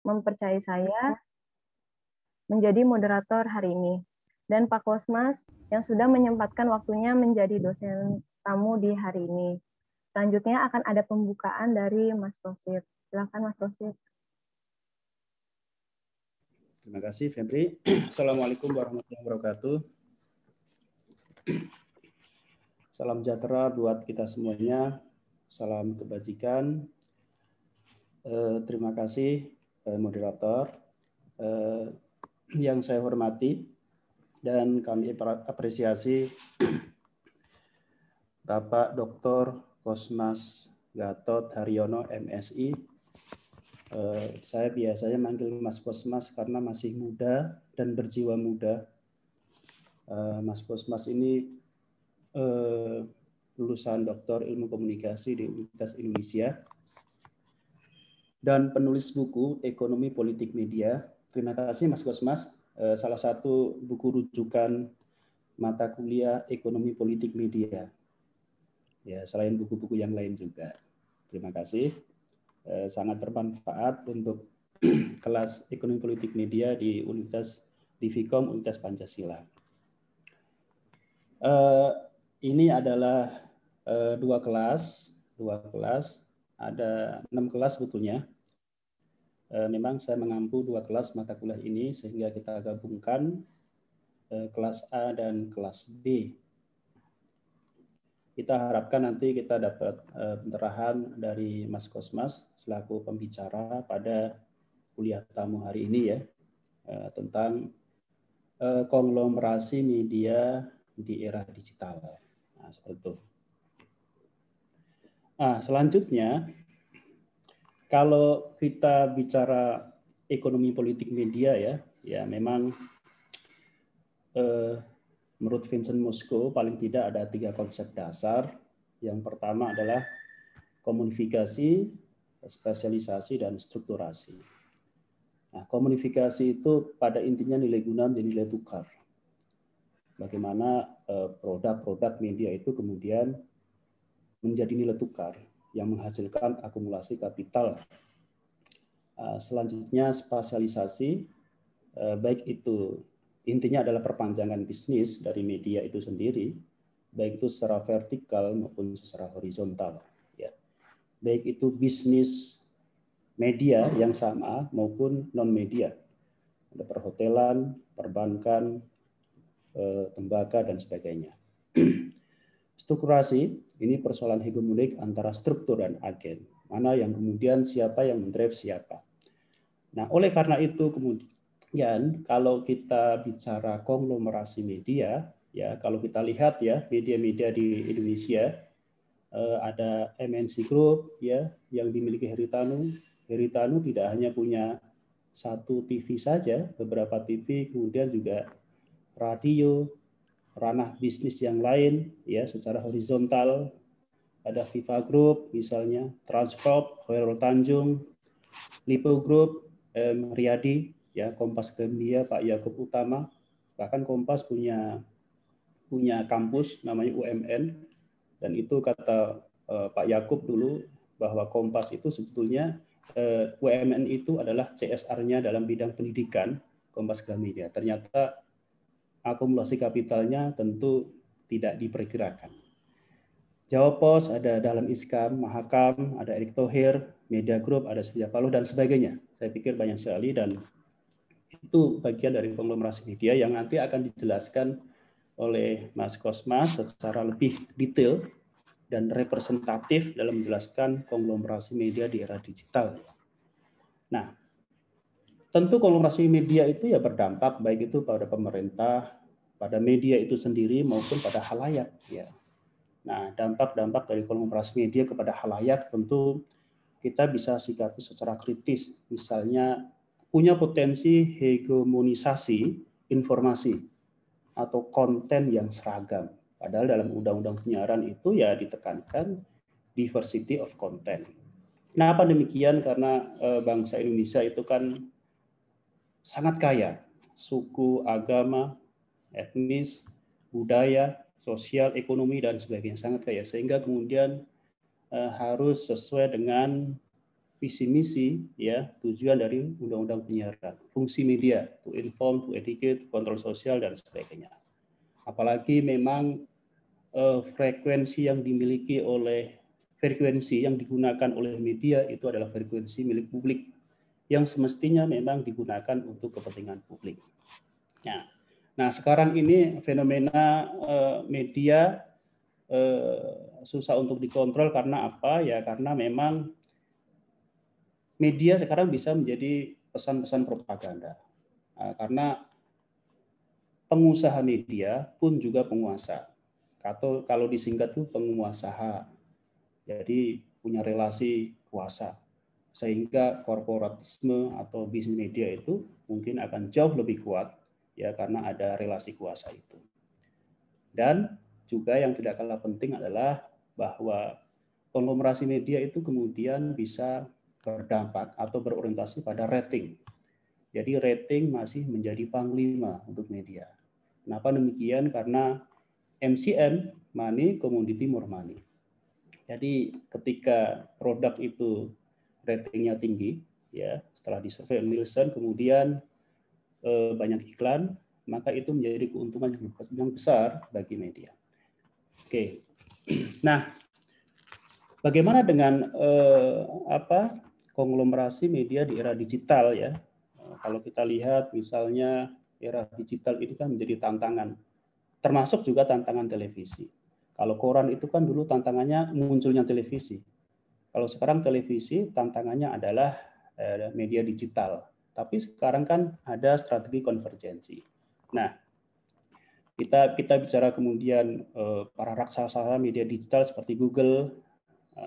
mempercayai saya menjadi moderator hari ini. Dan Pak Kosmas yang sudah menyempatkan waktunya menjadi dosen tamu di hari ini. Selanjutnya akan ada pembukaan dari Mas Rosid. Silakan Mas Rosid. Terima kasih Febri. Assalamualaikum warahmatullahi wabarakatuh. Salam sejahtera buat kita semuanya. Salam kebajikan. Terima kasih moderator yang saya hormati dan kami apresiasi Bapak Dr. Kosmas Gatot Haryono MSI. Saya biasanya manggil Mas Kosmas karena masih muda dan berjiwa muda. Mas Kosmas ini lulusan Doktor Ilmu Komunikasi di Universitas Indonesia dan penulis buku Ekonomi Politik Media. Terima kasih Mas Kosmas. Salah satu buku rujukan mata kuliah Ekonomi Politik Media. Ya, selain buku-buku yang lain juga. Terima kasih. Sangat bermanfaat untuk kelas Ekonomi Politik Media di Universitas Divikom Universitas Pancasila. Ini adalah dua kelas, ada 6 kelas sebetulnya. Memang saya mengampu 2 kelas mata kuliah ini sehingga kita gabungkan kelas A dan kelas B. Kita harapkan nanti kita dapat pencerahan dari Mas Kosmas selaku pembicara pada kuliah tamu hari ini ya, tentang konglomerasi media di era digital. Nah, seperti itu. Nah, selanjutnya kalau kita bicara ekonomi politik media ya memang menurut Vincent Mosco paling tidak ada 3 konsep dasar. Yang pertama adalah komunifikasi, spesialisasi, dan strukturasi. Nah, komunifikasi itu pada intinya nilai guna menjadi nilai tukar. Bagaimana produk-produk media itu kemudian menjadi nilai tukar yang menghasilkan akumulasi kapital. Selanjutnya spesialisasi, baik itu intinya adalah perpanjangan bisnis dari media itu sendiri, baik itu secara vertikal maupun secara horizontal. Ya. Baik itu bisnis media yang sama maupun non-media. Ada perhotelan, perbankan, tembaga, dan sebagainya. Strukturasi, ini persoalan hegemonik antara struktur dan agen. Mana yang kemudian siapa yang mendrive siapa. Nah, oleh karena itu kemudian kalau kita bicara konglomerasi media, ya kalau kita lihat ya media-media di Indonesia ada MNC Group ya yang dimiliki Heritanu. Heritanu tidak hanya punya satu TV saja, beberapa TV, kemudian juga radio, ranah bisnis yang lain ya secara horizontal. Ada Viva Group misalnya, Transport, Khairul Tanjung, Lipo Group, Riyadi, ya Kompas Gambia, Pak Yakub Utama, bahkan Kompas punya kampus namanya UMN, dan itu kata Pak Yakub dulu bahwa Kompas itu sebetulnya UMN itu adalah CSR-nya dalam bidang pendidikan Kompas Gambia. Ternyata akumulasi kapitalnya tentu tidak diperkirakan. Jawa Pos, ada Dahlan Iskan, Mahakam, ada Erick Thohir, Media Group, ada Surya Paloh, dan sebagainya. Saya pikir banyak sekali, dan itu bagian dari konglomerasi media yang nanti akan dijelaskan oleh Mas Kosmas secara lebih detail dan representatif dalam menjelaskan konglomerasi media di era digital. Nah, tentu konglomerasi media itu ya berdampak baik itu pada pemerintah, pada media itu sendiri maupun pada khalayak ya. Nah, dampak-dampak dari konglomerasi media kepada khalayak tentu kita bisa sikapi secara kritis. Misalnya punya potensi hegemonisasi informasi atau konten yang seragam. Padahal dalam undang-undang penyiaran itu ya ditekankan diversity of content. Kenapa demikian? Karena bangsa Indonesia itu kan sangat kaya, suku, agama, etnis, budaya, sosial, ekonomi, dan sebagainya, sangat kaya. Sehingga kemudian harus sesuai dengan visi misi, ya, tujuan dari Undang-Undang Penyiaran, fungsi media, to inform, to educate, kontrol sosial dan sebagainya. Apalagi memang frekuensi yang digunakan oleh media itu adalah frekuensi milik publik yang semestinya memang digunakan untuk kepentingan publik. Nah, sekarang ini fenomena media susah untuk dikontrol karena apa? Ya karena memang media sekarang bisa menjadi pesan-pesan propaganda. Karena pengusaha media pun juga penguasa. Atau kalau disingkat itu penguasaha. Jadi punya relasi kuasa. Sehingga korporatisme atau bisnis media itu mungkin akan jauh lebih kuat ya karena ada relasi kuasa itu. Dan juga yang tidak kalah penting adalah bahwa konglomerasi media itu kemudian bisa berdampak atau berorientasi pada rating. Jadi rating masih menjadi panglima untuk media. Kenapa demikian? Karena MCM, money, commodity, more money. Jadi ketika produk itu ratingnya tinggi, ya setelah disurvei Nielsen, kemudian banyak iklan, maka itu menjadi keuntungan yang besar bagi media. Oke, nah bagaimana dengan konglomerasi media di era digital ya? Kalau kita lihat misalnya era digital ini kan menjadi tantangan, termasuk juga tantangan televisi. Kalau koran itu kan dulu tantangannya munculnya televisi. Kalau sekarang televisi tantangannya adalah media digital. Tapi sekarang kan ada strategi konvergensi. Nah, kita bicara kemudian para raksasa media digital seperti Google,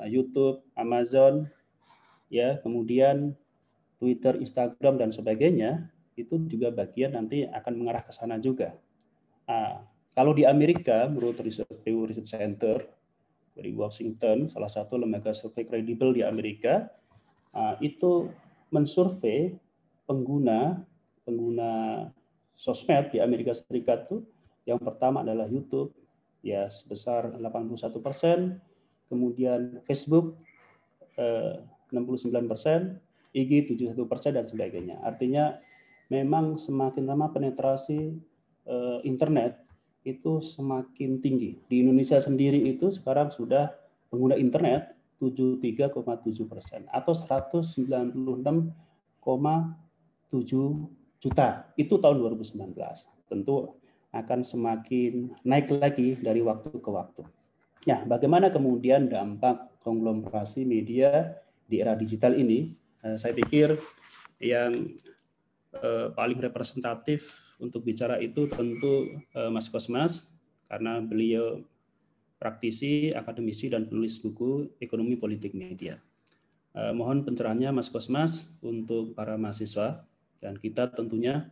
YouTube, Amazon, ya, kemudian Twitter, Instagram dan sebagainya, itu juga bagian nanti akan mengarah ke sana juga. Kalau di Amerika, menurut Pew Research Center dari Washington, salah satu lembaga survei kredibel di Amerika, itu mensurvei pengguna sosmed di Amerika Serikat itu, yang pertama adalah YouTube, ya sebesar 81%, kemudian Facebook 69%, IG 71% dan sebagainya. Artinya memang semakin lama penetrasi internet itu semakin tinggi. Di Indonesia sendiri itu sekarang sudah pengguna internet 73,7% atau 196,7 juta. Itu tahun 2019. Tentu akan semakin naik lagi dari waktu ke waktu. Nah, bagaimana kemudian dampak konglomerasi media di era digital ini? Saya pikir yang paling representatif untuk bicara itu tentu Mas Kosmas, karena beliau praktisi, akademisi, dan penulis buku Ekonomi Politik Media. Mohon pencerahannya Mas Kosmas untuk para mahasiswa, dan kita tentunya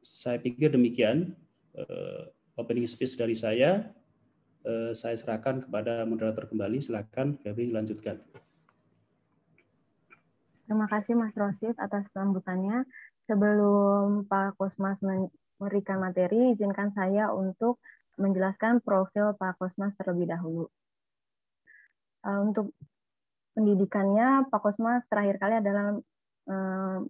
saya pikir demikian opening speech dari saya. Saya serahkan kepada moderator kembali. Silakan Febri lanjutkan. Terima kasih Mas Rosid atas sambutannya. Sebelum Pak Kosmas memberikan materi, izinkan saya untuk menjelaskan profil Pak Kosmas terlebih dahulu. Untuk pendidikannya, Pak Kosmas terakhir kali adalah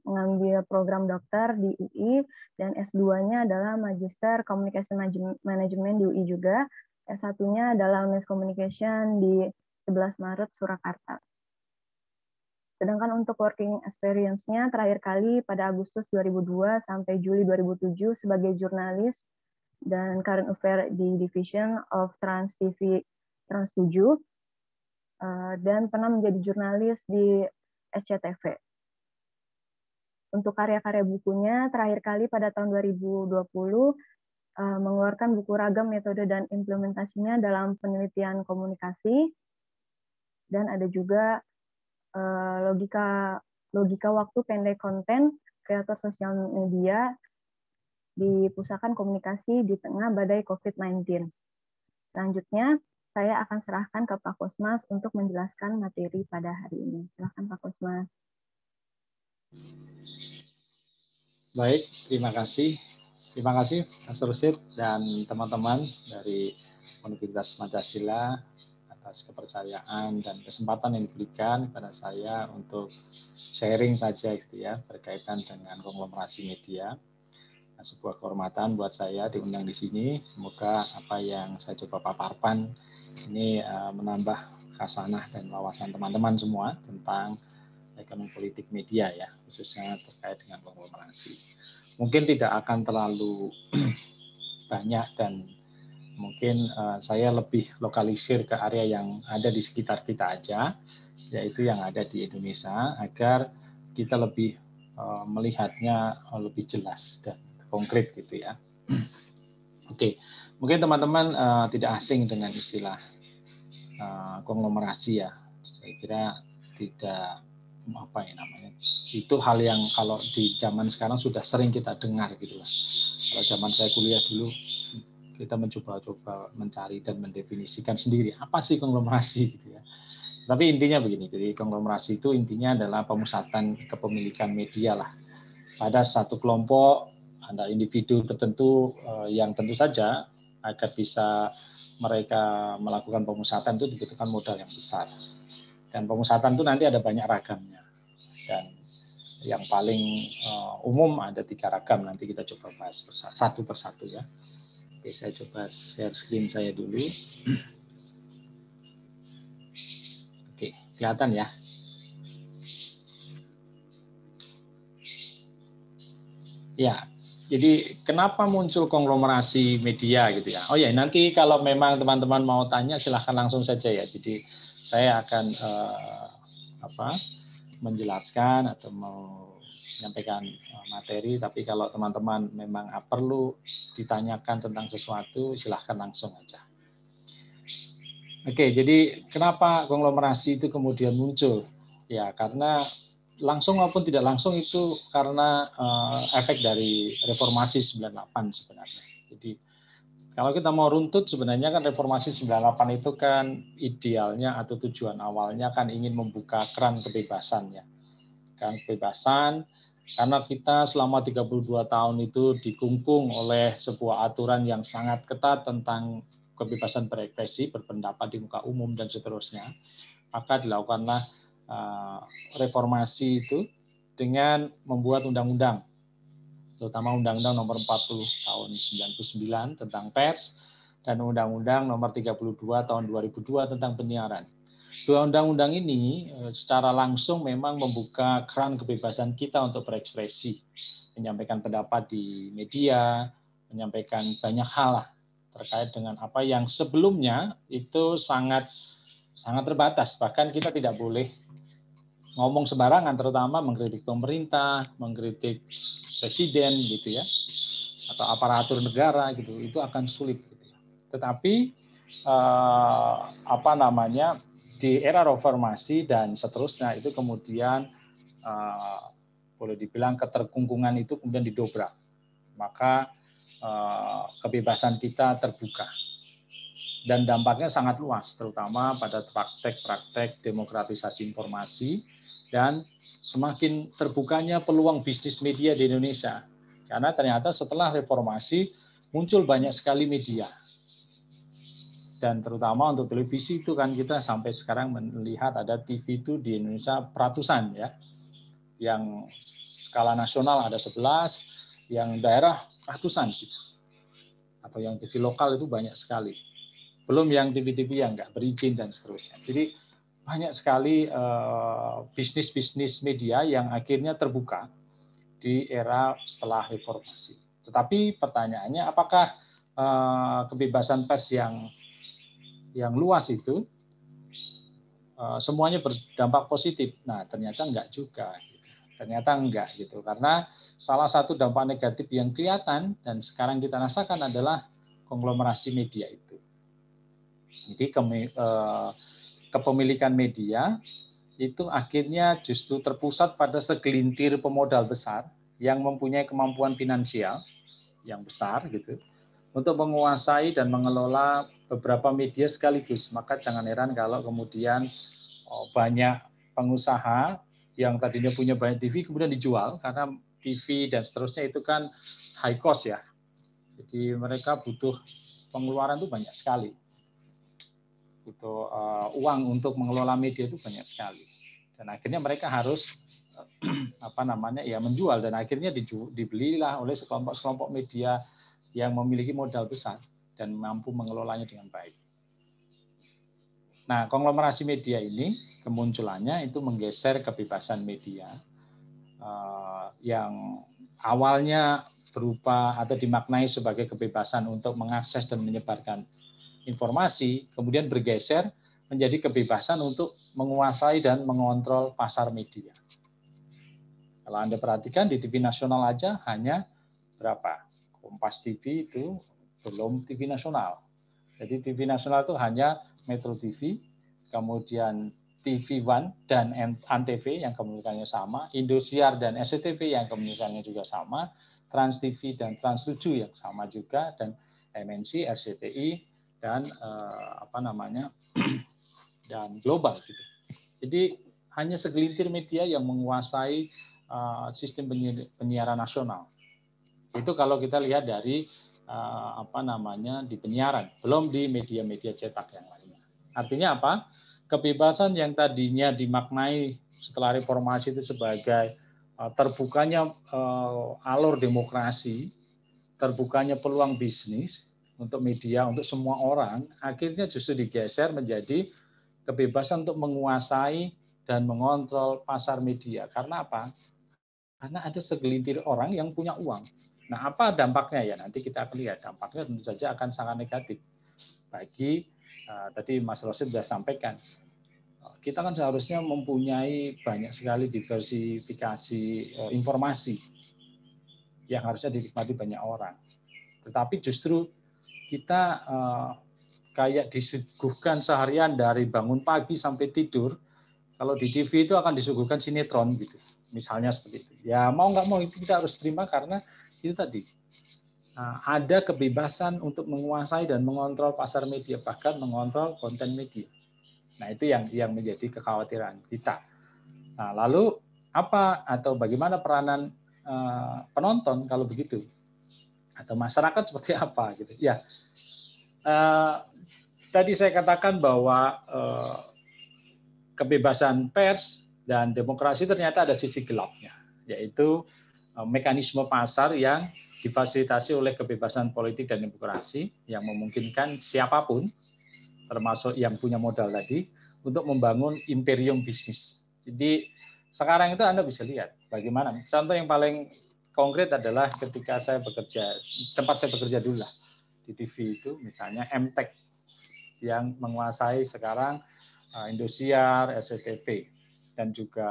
mengambil program dokter di UI, dan S2-nya adalah Magister Communication Management di UI juga. S1-nya adalah Mass Communication di 11 Maret Surakarta. Sedangkan untuk working experience-nya terakhir kali pada Agustus 2002 sampai Juli 2007 sebagai jurnalis dan current affair di Division of Trans TV Trans 7 dan pernah menjadi jurnalis di SCTV. Untuk karya-karya bukunya terakhir kali pada tahun 2020 mengeluarkan buku Ragam Metode dan Implementasinya dalam Penelitian Komunikasi, dan ada juga logika waktu pendek konten kreator sosial media di Pusakan Komunikasi di Tengah Badai COVID-19. Selanjutnya, saya akan serahkan ke Pak Kosmas untuk menjelaskan materi pada hari ini. Silakan Pak Kosmas. Baik, terima kasih. Terima kasih Mas Rosid dan teman-teman dari Universitas Pancasila atas kepercayaan dan kesempatan yang diberikan kepada saya untuk sharing saja gitu ya berkaitan dengan konglomerasi media. Nah, sebuah kehormatan buat saya diundang di sini. Semoga apa yang saya coba paparkan ini menambah khasanah dan wawasan teman-teman semua tentang ekonomi politik media ya, khususnya terkait dengan konglomerasi. Mungkin tidak akan terlalu banyak dan mungkin saya lebih lokalisir ke area yang ada di sekitar kita aja, yaitu yang ada di Indonesia, agar kita lebih melihatnya lebih jelas dan konkret gitu ya. Oke, mungkin teman-teman tidak asing dengan istilah konglomerasi ya. Saya kira tidak apa ya namanya. Itu hal yang kalau di zaman sekarang sudah sering kita dengar gitu lah. Kalau zaman saya kuliah dulu kita mencoba-coba mencari dan mendefinisikan sendiri apa sih konglomerasi gitu ya. Tapi intinya begini, jadi konglomerasi itu intinya adalah pemusatan kepemilikan media lah pada satu kelompok, ada individu tertentu yang tentu saja agar bisa mereka melakukan pemusatan itu dibutuhkan modal yang besar. Dan pemusatan itu nanti ada banyak ragamnya. Dan yang paling umum ada 3 ragam, nanti kita coba bahas satu persatu ya. Oke, saya coba share screen saya dulu. Oke, kelihatan ya. Ya, jadi kenapa muncul konglomerasi media gitu ya? Oh ya, nanti kalau memang teman-teman mau tanya silahkan langsung saja ya. Jadi saya akan menjelaskan atau mau menyampaikan materi, tapi kalau teman-teman memang perlu ditanyakan tentang sesuatu, silahkan langsung aja. Oke, jadi kenapa konglomerasi itu kemudian muncul? Ya, karena langsung maupun tidak langsung itu karena efek dari reformasi 98 sebenarnya. Jadi kalau kita mau runtut sebenarnya kan reformasi 98 itu kan idealnya atau tujuan awalnya kan ingin membuka keran kebebasannya. Kan kebebasan karena kita selama 32 tahun itu dikungkung oleh sebuah aturan yang sangat ketat tentang kebebasan berekspresi, berpendapat di muka umum dan seterusnya. Maka dilakukanlah reformasi itu dengan membuat undang-undang, terutama Undang-Undang Nomor 40 Tahun 99 tentang pers dan Undang-Undang Nomor 32 Tahun 2002 tentang penyiaran. Dua undang-undang ini secara langsung memang membuka keran kebebasan kita untuk berekspresi, menyampaikan pendapat di media, menyampaikan banyak hal lah terkait dengan apa yang sebelumnya itu sangat terbatas. Bahkan kita tidak boleh ngomong sembarangan, terutama mengkritik pemerintah, mengkritik presiden gitu ya, atau aparatur negara gitu, itu akan sulit gitu ya. Tetapi di era reformasi dan seterusnya itu kemudian boleh dibilang keterkungkungan itu kemudian didobrak, maka kebebasan kita terbuka dan dampaknya sangat luas, terutama pada praktek-praktek demokratisasi informasi dan semakin terbukanya peluang bisnis media di Indonesia. Karena ternyata setelah reformasi muncul banyak sekali media. Dan terutama untuk televisi itu kan kita sampai sekarang melihat ada TV itu di Indonesia ratusan ya. Yang skala nasional ada 11, yang daerah ratusan gitu. Atau yang TV lokal itu banyak sekali. Belum yang TV-TV yang nggak berizin dan seterusnya. Jadi banyak sekali bisnis-bisnis media yang akhirnya terbuka di era setelah reformasi. Tetapi pertanyaannya apakah kebebasan pers yang luas itu semuanya berdampak positif? Nah, ternyata enggak juga. Gitu. Ternyata enggak gitu. Karena salah satu dampak negatif yang kelihatan dan sekarang kita rasakan adalah konglomerasi media itu. Jadi kepemilikan media itu akhirnya justru terpusat pada segelintir pemodal besar yang mempunyai kemampuan finansial yang besar gitu untuk menguasai dan mengelola beberapa media sekaligus. Maka jangan heran kalau kemudian banyak pengusaha yang tadinya punya banyak TV kemudian dijual karena TV dan seterusnya itu kan high cost ya. Jadi mereka butuh pengeluaran itu banyak sekali. uang untuk mengelola media itu banyak sekali. Dan akhirnya mereka harus menjual, dan akhirnya dibelilah oleh sekelompok media yang memiliki modal besar dan mampu mengelolanya dengan baik. Nah, konglomerasi media ini kemunculannya itu menggeser kebebasan media yang awalnya berupa atau dimaknai sebagai kebebasan untuk mengakses dan menyebarkan informasi, kemudian bergeser menjadi kebebasan untuk menguasai dan mengontrol pasar media. Kalau Anda perhatikan di TV nasional aja hanya berapa? Kompas TV itu belum TV nasional. Jadi TV nasional itu hanya Metro TV, kemudian TV One dan Antv yang komunikasinya sama, Indosiar dan SCTV yang komunikasinya juga sama, Trans TV dan Trans 7 yang sama juga, dan MNC, RCTI dan dan global gitu. Jadi hanya segelintir media yang menguasai sistem penyiaran nasional. Itu kalau kita lihat dari di penyiaran, belum di media-media cetak yang lainnya. Artinya apa? Kebebasan yang tadinya dimaknai setelah reformasi itu sebagai terbukanya alur demokrasi, terbukanya peluang bisnis untuk media, untuk semua orang, akhirnya justru digeser menjadi kebebasan untuk menguasai dan mengontrol pasar media. Karena apa? Karena ada segelintir orang yang punya uang. Nah, apa dampaknya ya? Nanti kita akan lihat. Dampaknya tentu saja akan sangat negatif. Bagi, tadi Mas Rosid sudah sampaikan, kita kan seharusnya mempunyai banyak sekali diversifikasi informasi yang harusnya dinikmati banyak orang. Tetapi justru kita kayak disuguhkan seharian dari bangun pagi sampai tidur. Kalau di TV itu akan disuguhkan sinetron gitu. Misalnya seperti itu. Ya mau nggak mau itu kita harus terima karena itu tadi. Ada kebebasan untuk menguasai dan mengontrol pasar media, bahkan mengontrol konten media. Nah itu yang menjadi kekhawatiran kita. Nah lalu apa atau bagaimana peranan penonton kalau begitu? Atau masyarakat seperti apa gitu? Ya, tadi saya katakan bahwa kebebasan pers dan demokrasi ternyata ada sisi gelapnya, yaitu mekanisme pasar yang difasilitasi oleh kebebasan politik dan demokrasi yang memungkinkan siapapun, termasuk yang punya modal tadi, untuk membangun imperium bisnis. Jadi sekarang itu Anda bisa lihat bagaimana. Contoh yang paling konkret adalah ketika saya bekerja, tempat saya bekerja dulu lah, di TV itu misalnya MTech yang menguasai sekarang Indosiar, SCTV, dan juga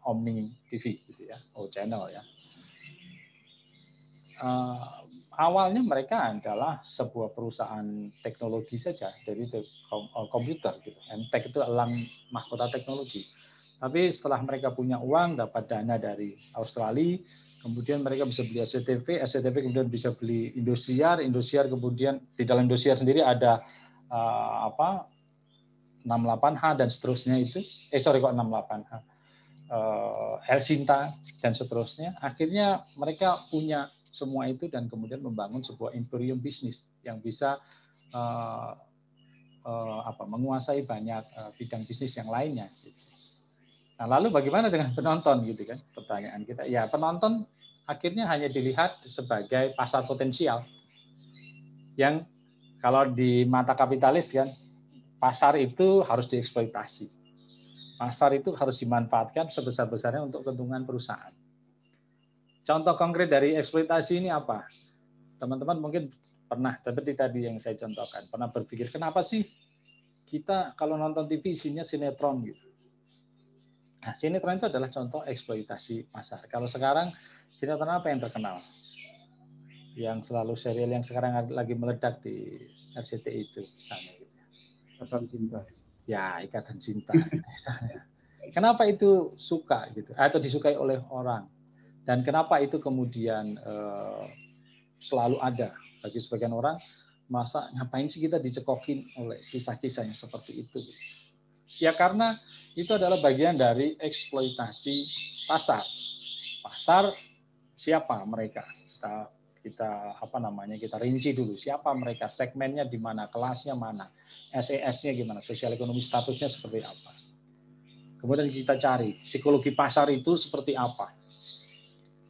Omni TV, gitu ya, O-Channel ya. Awalnya mereka adalah sebuah perusahaan teknologi saja, dari komputer, gitu. MTech itu elang mahkota teknologi. Tapi setelah mereka punya uang, dapat dana dari Australia, kemudian mereka bisa beli SCTV, SCTV kemudian bisa beli Indosiar, Indosiar kemudian di dalam Indosiar sendiri ada 68H dan seterusnya itu, kok 68H, Elsinta dan seterusnya. Akhirnya mereka punya semua itu dan kemudian membangun sebuah imperium bisnis yang bisa menguasai banyak bidang bisnis yang lainnya. Nah, lalu bagaimana dengan penonton gitu kan? Pertanyaan kita. Ya, penonton akhirnya hanya dilihat sebagai pasar potensial yang kalau di mata kapitalis kan, pasar itu harus dieksploitasi. Pasar itu harus dimanfaatkan sebesar-besarnya untuk keuntungan perusahaan. Contoh konkret dari eksploitasi ini apa? Teman-teman mungkin pernah, seperti tadi yang saya contohkan, pernah berpikir, kenapa sih kita kalau nonton TV isinya sinetron gitu? Nah, sinetron itu adalah contoh eksploitasi pasar. Kalau sekarang, sinetron apa yang terkenal? Yang selalu serial yang sekarang lagi meledak di RCTI itu misalnya. Ikatan Cinta. Ya, Ikatan Cinta. Kenapa itu suka gitu atau disukai oleh orang? Dan kenapa itu kemudian selalu ada bagi sebagian orang? Masa ngapain sih kita dicekokin oleh kisah-kisah yang seperti itu? Ya karena itu adalah bagian dari eksploitasi pasar. Pasar siapa mereka? Kita kita rinci dulu siapa mereka, segmennya di mana, kelasnya mana, SES-nya gimana, sosial ekonomi statusnya seperti apa. Kemudian kita cari psikologi pasar itu seperti apa.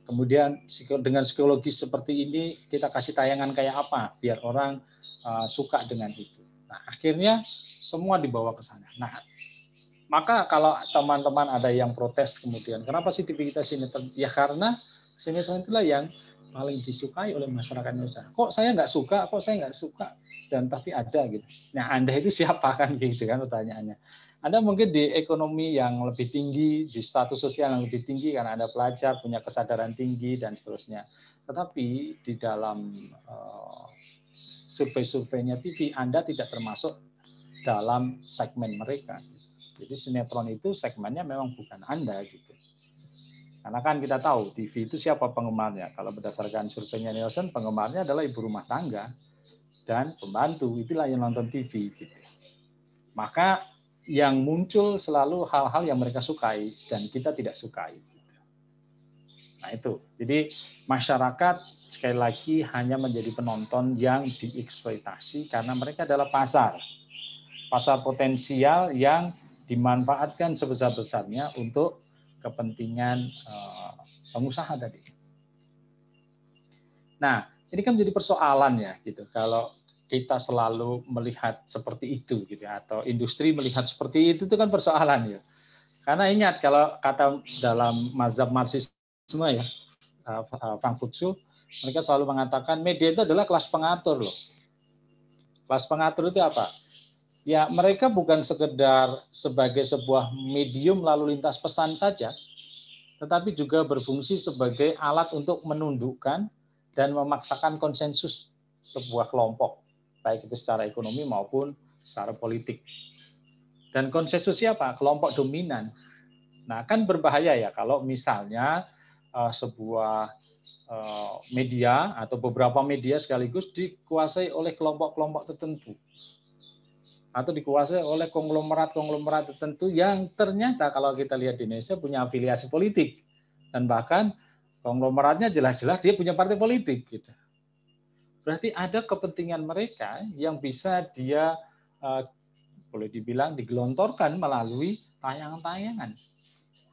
Kemudian dengan psikologi seperti ini kita kasih tayangan kayak apa biar orang suka dengan itu. Nah, akhirnya semua dibawa ke sana. Nah, maka kalau teman-teman ada yang protes kemudian, kenapa sih TV kita sinetron? Ya karena sinetron itulah yang paling disukai oleh masyarakat Indonesia. Kok saya nggak suka? Kok saya nggak suka? Dan tapi ada gitu. Nah, Anda itu siapa kan gitu kan pertanyaannya. Anda mungkin di ekonomi yang lebih tinggi, di status sosial yang lebih tinggi karena Anda pelajar, punya kesadaran tinggi dan seterusnya. Tetapi di dalam survei-surveinya TV, Anda tidak termasuk dalam segmen mereka. Jadi sinetron itu segmennya memang bukan Anda gitu. Karena kan kita tahu TV itu siapa penggemarnya. Kalau berdasarkan surveinya Nielsen, penggemarnya adalah ibu rumah tangga dan pembantu. Itulah yang nonton TV gitu. Maka yang muncul selalu hal-hal yang mereka sukai dan kita tidak sukai. Nah itu. Jadi masyarakat sekali lagi hanya menjadi penonton yang dieksploitasi karena mereka adalah pasar. Pasar potensial yang dimanfaatkan sebesar-besarnya untuk kepentingan pengusaha tadi. Nah, ini kan menjadi persoalan ya gitu. Kalau kita selalu melihat seperti itu gitu ya, atau industri melihat seperti itu kan persoalan ya. Karena ingat kalau kata dalam mazhab Marxisme ya, Frankfurt School, mereka selalu mengatakan media itu adalah kelas pengatur loh. Kelas pengatur itu apa? Ya mereka bukan sekedar sebagai sebuah medium lalu lintas pesan saja, tetapi juga berfungsi sebagai alat untuk menundukkan dan memaksakan konsensus sebuah kelompok, baik itu secara ekonomi maupun secara politik. Dan konsensus siapa? Kelompok dominan. Nah, kan berbahaya ya kalau misalnya sebuah media atau beberapa media sekaligus dikuasai oleh kelompok-kelompok tertentu. Atau dikuasai oleh konglomerat-konglomerat tertentu yang ternyata kalau kita lihat di Indonesia punya afiliasi politik. Dan bahkan konglomeratnya jelas-jelas dia punya partai politik. Gitu. Berarti ada kepentingan mereka yang bisa dia boleh dibilang digelontorkan melalui tayangan-tayangan.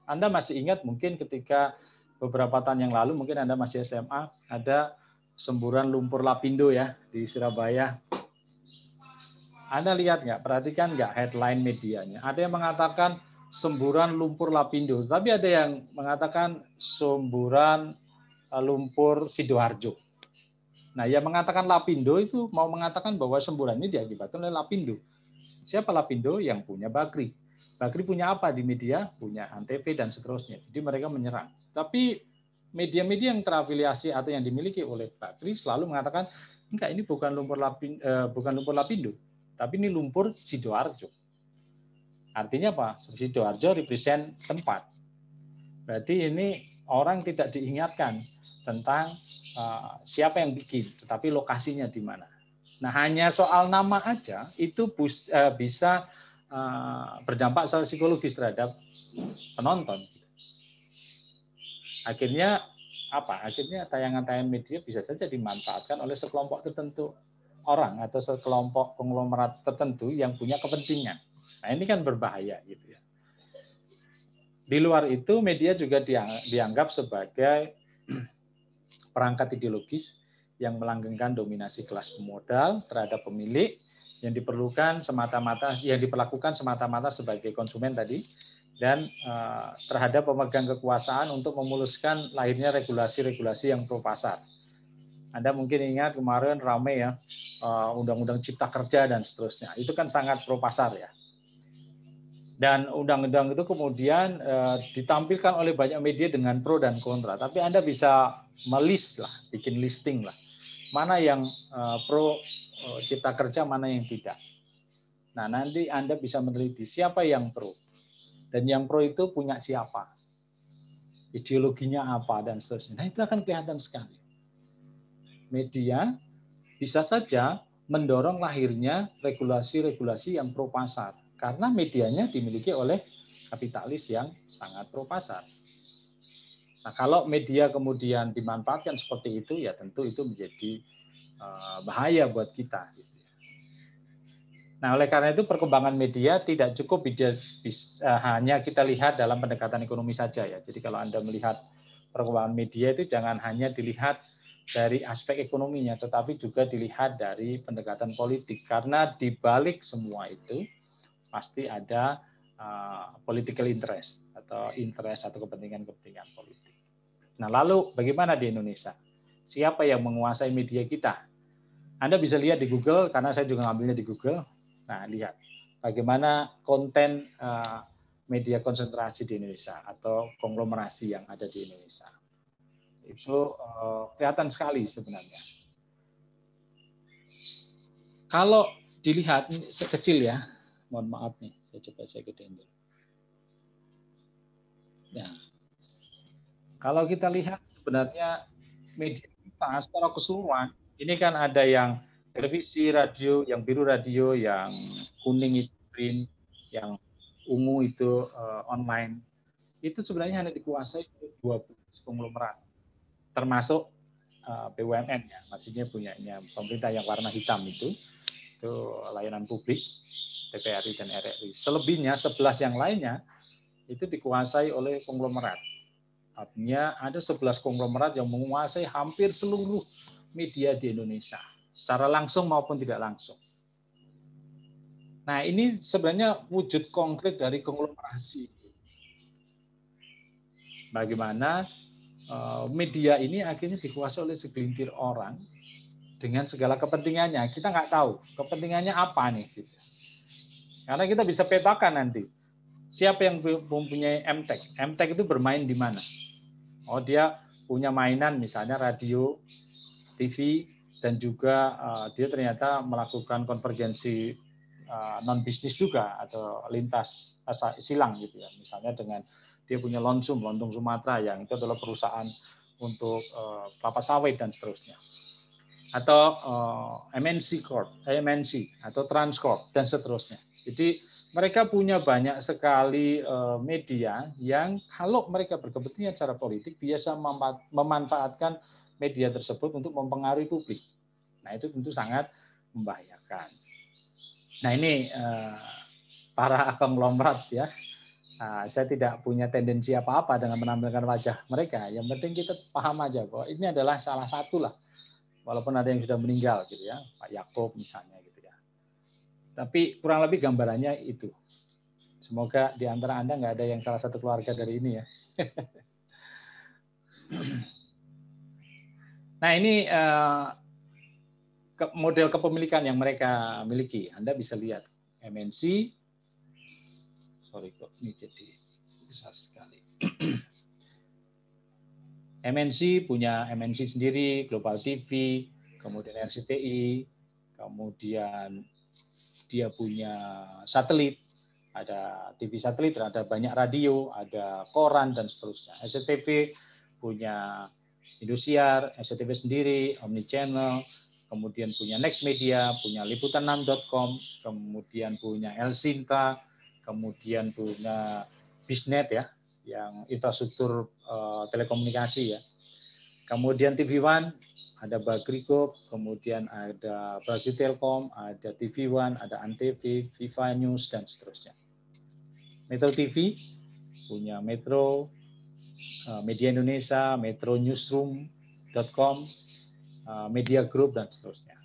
Anda masih ingat mungkin ketika beberapa tahun yang lalu, mungkin Anda masih SMA, ada semburan lumpur lapindo ya di Surabaya. Anda lihat nggak, perhatikan nggak headline medianya. Ada yang mengatakan semburan lumpur lapindo, tapi ada yang mengatakan semburan lumpur Sidoarjo. Nah, yang mengatakan lapindo itu mau mengatakan bahwa semburan ini diakibatkan oleh lapindo. Siapa lapindo? Yang punya Bakri. Bakri punya apa di media? Punya Antv dan seterusnya. Jadi mereka menyerang. Tapi media-media yang terafiliasi atau yang dimiliki oleh Bakri selalu mengatakan enggak, ini bukan lumpur lapindo. Tapi ini lumpur Sidoarjo. Artinya apa? Sidoarjo represent tempat. Berarti ini orang tidak diingatkan tentang siapa yang bikin, tetapi lokasinya di mana. Nah, hanya soal nama aja itu bisa berdampak secara psikologis terhadap penonton. Akhirnya apa? Akhirnya tayangan-tayangan media bisa saja dimanfaatkan oleh sekelompok tertentu orang atau sekelompok konglomerat tertentu yang punya kepentingan. Nah, ini kan berbahaya gitu ya. Di luar itu media juga dianggap sebagai perangkat ideologis yang melanggengkan dominasi kelas pemodal terhadap pemilik yang diperlukan semata-mata yang diperlakukan semata-mata sebagai konsumen tadi dan terhadap pemegang kekuasaan untuk memuluskan lahirnya regulasi-regulasi yang pro pasar. Anda mungkin ingat kemarin ramai ya undang-undang cipta kerja dan seterusnya. Itu kan sangat pro pasar ya. Dan undang-undang itu kemudian ditampilkan oleh banyak media dengan pro dan kontra. Tapi Anda bisa melist lah, bikin listing lah. Mana yang pro cipta kerja, mana yang tidak. Nah, nanti Anda bisa meneliti siapa yang pro. Dan yang pro itu punya siapa. Ideologinya apa dan seterusnya. Nah, itu akan kelihatan sekali. Media bisa saja mendorong lahirnya regulasi-regulasi yang pro pasar karena medianya dimiliki oleh kapitalis yang sangat pro pasar. Nah, kalau media kemudian dimanfaatkan seperti itu, ya tentu itu menjadi bahaya buat kita. Nah, oleh karena itu perkembangan media tidak cukup hanya kita lihat dalam pendekatan ekonomi saja ya. Jadi kalau Anda melihat perkembangan media itu jangan hanya dilihat dari aspek ekonominya, tetapi juga dilihat dari pendekatan politik. Karena di balik semua itu pasti ada political interest atau kepentingan-kepentingan politik. Nah, lalu bagaimana di Indonesia? Siapa yang menguasai media kita? Anda bisa lihat di Google, karena saya juga ngambilnya di Google. Nah, lihat bagaimana konten media konsentrasi di Indonesia atau konglomerasi yang ada di Indonesia. Itu kelihatan sekali sebenarnya. Kalau dilihat, ini sekecil ya, mohon maaf nih, saya gedein dulu. Nah, kalau kita lihat sebenarnya media kita secara keseluruhan, ini kan ada yang televisi, radio, yang biru radio, yang kuning itu print, yang ungu itu online. Itu sebenarnya hanya dikuasai oleh 12 konglomerat, termasuk BUMN ya, maksudnya punyanya pemerintah yang warna hitam itu layanan publik, TVRI dan RRI. Selebihnya 11 yang lainnya itu dikuasai oleh konglomerat. Artinya ada 11 konglomerat yang menguasai hampir seluruh media di Indonesia, secara langsung maupun tidak langsung. Nah, ini sebenarnya wujud konkret dari konglomerasi. Bagaimana media ini akhirnya dikuasai oleh segelintir orang dengan segala kepentingannya. Kita nggak tahu kepentingannya apa nih. Gitu. Karena kita bisa petakan nanti. Siapa yang mempunyai MTech? MTech itu bermain di mana? Oh, dia punya mainan misalnya radio, TV, dan juga dia ternyata melakukan konvergensi non bisnis juga atau lintas silang gitu ya. Misalnya dengan dia punya Lontong Sumatera yang itu adalah perusahaan untuk kelapa sawit dan seterusnya. Atau MNC Corp, MNC atau Transcorp dan seterusnya. Jadi mereka punya banyak sekali media yang kalau mereka berkepentingan secara politik biasa memanfaatkan media tersebut untuk mempengaruhi publik. Nah, itu tentu sangat membahayakan. Nah, ini para konglomerat ya. Nah, saya tidak punya tendensi apa-apa dengan menampilkan wajah mereka. Yang penting kita paham aja bahwa ini adalah salah satu lah. Walaupun ada yang sudah meninggal gitu ya, Pak Yaakob misalnya gitu ya. Tapi kurang lebih gambarannya itu. Semoga di antara Anda nggak ada yang salah satu keluarga dari ini ya. Nah, ini model kepemilikan yang mereka miliki. Anda bisa lihat MNC. Sorry kok ini jadi besar sekali. MNC punya MNC sendiri, Global TV, kemudian RCTI, kemudian dia punya satelit, ada TV satelit, ada banyak radio, ada koran, dan seterusnya. SCTV punya Indosiar, SCTV sendiri, Omnichannel, kemudian punya Next Media, punya liputan6.com, kemudian punya El Sinta, kemudian punya Bisnet ya, yang infrastruktur telekomunikasi ya. Kemudian TV One, ada Bagrigo, kemudian ada Brazil Telkom, ada TV One, ada Antv, Viva News, dan seterusnya. Metro TV punya Metro, Media Indonesia, Metro Newsroom.com, Media Group, dan seterusnya.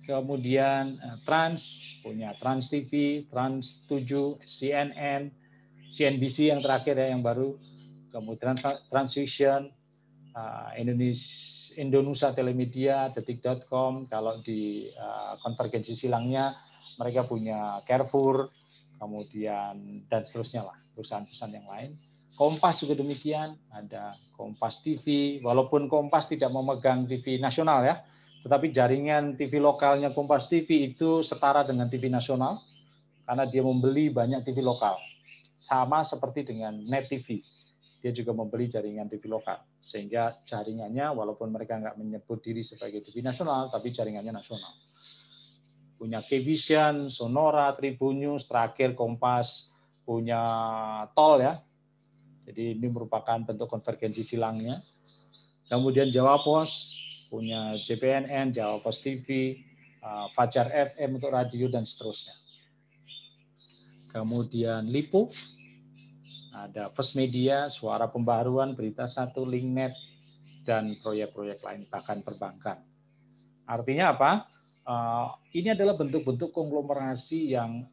Kemudian Trans punya Trans TV, Trans 7, CNN, CNBC yang terakhir ya, yang baru. Kemudian Transvision, Indonesia Telemedia, Detik.com. Kalau di konvergensi silangnya mereka punya Carrefour, kemudian dan seterusnya lah, perusahaan-perusahaan yang lain. Kompas juga demikian, ada Kompas TV, walaupun Kompas tidak memegang TV nasional ya, tetapi jaringan TV lokalnya Kompas TV itu setara dengan TV nasional karena dia membeli banyak TV lokal. Sama seperti dengan Net TV. Dia juga membeli jaringan TV lokal. Sehingga jaringannya walaupun mereka nggak menyebut diri sebagai TV nasional, tapi jaringannya nasional. punya Kvision, Sonora, Tribun News, terakhir Kompas punya Tol ya. Jadi ini merupakan bentuk konvergensi silangnya. Kemudian Jawa Pos punya JPNN, Jawa Pos TV, Fajar FM untuk radio dan seterusnya. Kemudian Lipo, ada First Media, Suara Pembaharuan, Berita Satu, Linknet, dan proyek-proyek lain, bahkan perbankan. Artinya apa? Ini adalah bentuk-bentuk konglomerasi yang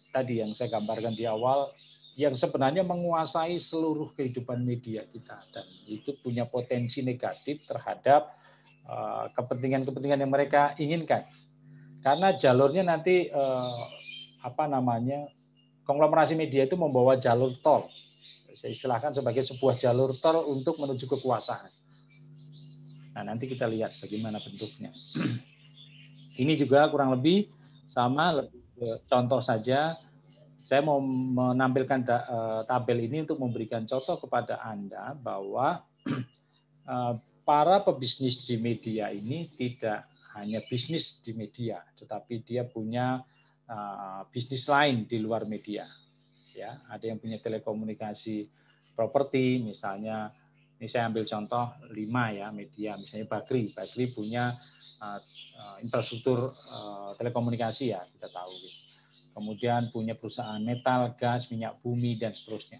tadi yang saya gambarkan di awal, yang sebenarnya menguasai seluruh kehidupan media kita, dan itu punya potensi negatif terhadap kepentingan-kepentingan yang mereka inginkan. Karena jalurnya nanti konglomerasi media itu membawa jalur tol. Saya istilahkan sebagai sebuah jalur tol untuk menuju kekuasaan. Nah, nanti kita lihat bagaimana bentuknya. Ini juga kurang lebih sama, contoh saja. Saya mau menampilkan tabel ini untuk memberikan contoh kepada Anda bahwa para pebisnis di media ini tidak hanya bisnis di media, tetapi dia punya bisnis lain di luar media. Ya, ada yang punya telekomunikasi properti, misalnya ini saya ambil contoh 5 ya media, misalnya Bakri punya infrastruktur telekomunikasi ya, kita tahu. Kemudian punya perusahaan metal, gas, minyak bumi, dan seterusnya.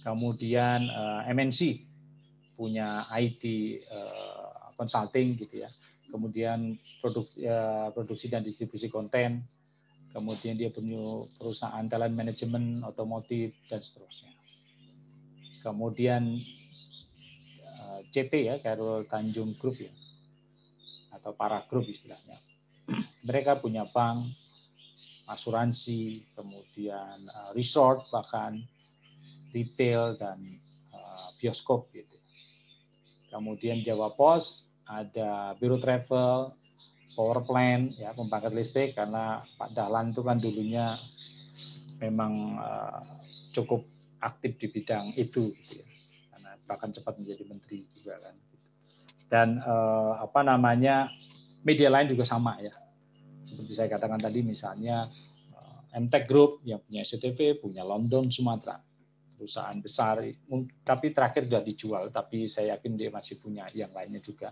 Kemudian MNC punya IT consulting gitu ya. Kemudian produksi dan distribusi konten. Kemudian dia punya perusahaan talent management, otomotif, dan seterusnya. Kemudian CT ya, Carol Tanjung Group ya, atau para grup istilahnya. Mereka punya bank, asuransi, kemudian resort, bahkan retail dan bioskop gitu. Kemudian Jawa Pos ada Biro Travel, Power Plant ya, pembangkit listrik, karena Pak Dahlan itu kan dulunya memang cukup aktif di bidang itu gitu ya. Karena bahkan cepat menjadi menteri juga kan. Dan media lain juga sama ya. Seperti saya katakan tadi, misalnya MTech Group yang punya SCTV, punya London, Sumatera, perusahaan besar, tapi terakhir sudah dijual, tapi saya yakin dia masih punya yang lainnya juga.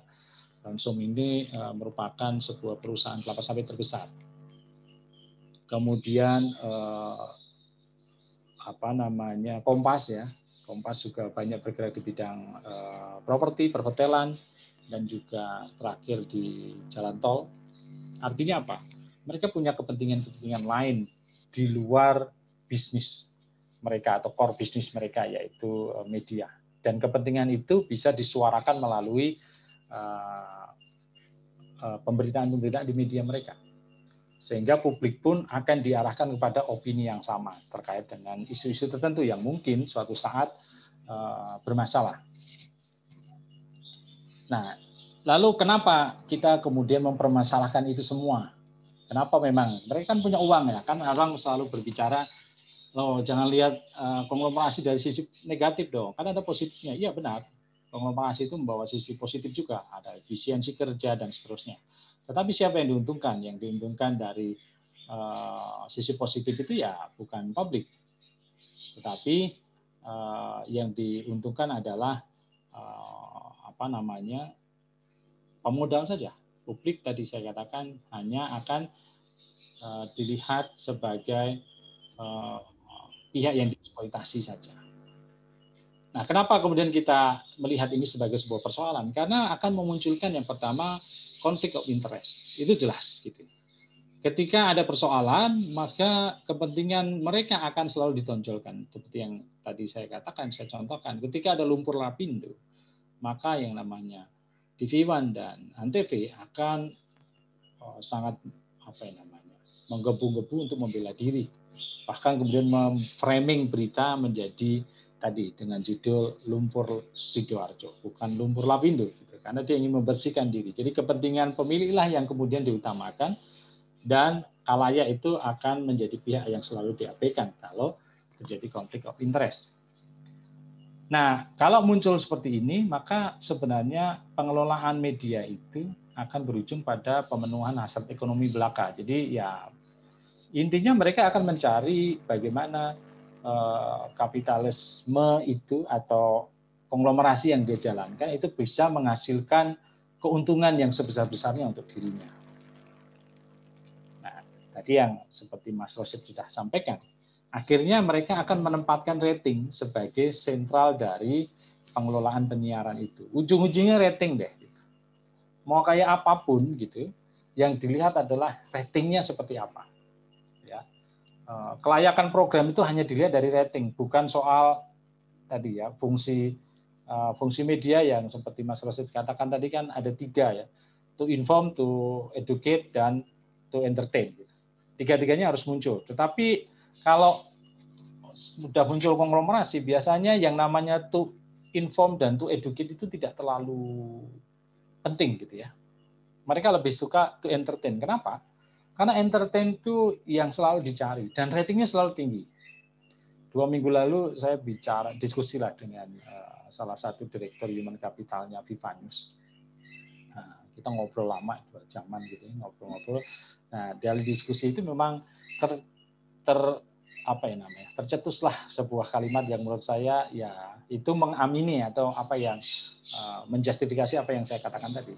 Langsung ini merupakan sebuah perusahaan kelapa sawit terbesar. Kemudian Kompas ya, Kompas juga banyak bergerak di bidang properti, perhotelan, dan juga terakhir di jalan tol. Artinya apa? Mereka punya kepentingan-kepentingan lain di luar bisnis mereka atau core bisnis mereka, yaitu media. Dan kepentingan itu bisa disuarakan melalui pemberitaan-pemberitaan di media mereka. Sehingga publik pun akan diarahkan kepada opini yang sama terkait dengan isu-isu tertentu yang mungkin suatu saat bermasalah. Nah, lalu kenapa kita kemudian mempermasalahkan itu semua? Kenapa memang? Mereka kan punya uang ya, kan orang selalu berbicara, loh jangan lihat konglomerasi dari sisi negatif dong, kan ada positifnya. Iya benar, konglomerasi itu membawa sisi positif juga, ada efisiensi kerja dan seterusnya. Tetapi siapa yang diuntungkan? Yang diuntungkan dari sisi positif itu ya bukan publik, tetapi yang diuntungkan adalah pemodal saja. Publik tadi saya katakan hanya akan dilihat sebagai pihak yang dieksploitasi saja. Nah, kenapa kemudian kita melihat ini sebagai sebuah persoalan? Karena akan memunculkan yang pertama konflik of interest. Itu jelas gitu. Ketika ada persoalan, maka kepentingan mereka akan selalu ditonjolkan. Seperti yang tadi saya katakan, saya contohkan. Ketika ada lumpur lapindo, maka yang namanya TV One dan Antv akan sangat menggebu-gebu untuk membela diri. Bahkan kemudian memframing berita menjadi tadi dengan judul lumpur Sidoarjo, bukan lumpur lapindo, gitu. Karena dia ingin membersihkan diri. Jadi kepentingan pemilihlah yang kemudian diutamakan, dan khalayak itu akan menjadi pihak yang selalu diabaikan kalau terjadi konflik of interest. Nah, kalau muncul seperti ini, maka sebenarnya pengelolaan media itu akan berujung pada pemenuhan hasrat ekonomi belaka. Jadi ya intinya mereka akan mencari bagaimana kapitalisme itu atau konglomerasi yang dia jalankan itu bisa menghasilkan keuntungan yang sebesar-besarnya untuk dirinya. Nah, tadi yang seperti Mas Rosid sudah sampaikan, akhirnya mereka akan menempatkan rating sebagai sentral dari pengelolaan penyiaran itu. Ujung-ujungnya rating deh. Mau kayak apapun gitu, yang dilihat adalah ratingnya seperti apa. Ya. Kelayakan program itu hanya dilihat dari rating, bukan soal tadi ya fungsi media yang seperti Mas Rosid katakan tadi kan ada 3 ya, to inform, to educate, dan to entertain. Tiga-tiganya harus muncul. Tetapi kalau sudah muncul konglomerasi, biasanya yang namanya to inform dan to educate itu tidak terlalu penting gitu ya. Mereka lebih suka to entertain. Kenapa? Karena entertain itu yang selalu dicari dan ratingnya selalu tinggi. 2 minggu lalu saya diskusi lah dengan salah satu direktur human capitalnya Viva News. Nah, kita ngobrol lama 2 jaman gitu, ngobrol-ngobrol. Nah, dari diskusi itu memang tercetuslah sebuah kalimat yang menurut saya ya itu mengamini atau apa yang menjustifikasi apa yang saya katakan tadi.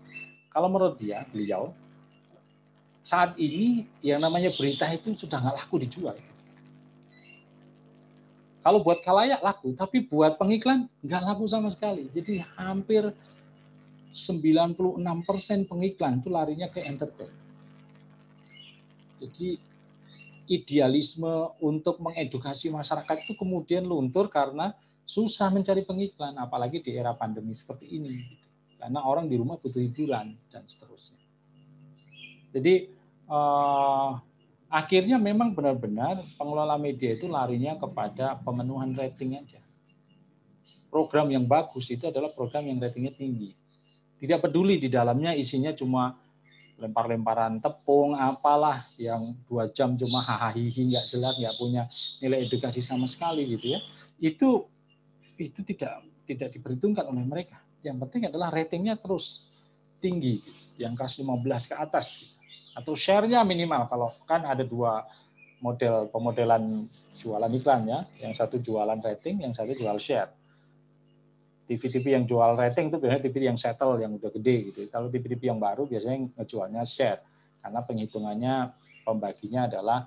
Kalau menurut beliau saat ini yang namanya berita itu sudah nggak laku dijual. Kalau buat khalayak laku, tapi buat pengiklan nggak laku sama sekali. Jadi hampir 96% pengiklan itu larinya ke entertain. Jadi idealisme untuk mengedukasi masyarakat itu kemudian luntur karena susah mencari pengiklan, apalagi di era pandemi seperti ini. Karena orang di rumah butuh hiburan dan seterusnya. Jadi akhirnya memang benar-benar pengelola media itu larinya kepada pemenuhan rating aja. Program yang bagus itu adalah program yang ratingnya tinggi. Tidak peduli di dalamnya isinya cuma lempar-lemparan tepung, apalah yang 2 jam cuma hahaha nggak jelas, nggak punya nilai edukasi sama sekali gitu ya. Itu tidak diperhitungkan oleh mereka. Yang penting adalah ratingnya terus tinggi, yang kelas 15 ke atas. Atau share-nya minimal, kalau kan ada 2 model pemodelan jualan iklan ya, yang satu jualan rating, yang satu jual share. TV-TV yang jual rating itu biasanya TV yang settle, yang udah gede gitu. Kalau TV-TV yang baru biasanya ngejualnya share, karena penghitungannya pembaginya adalah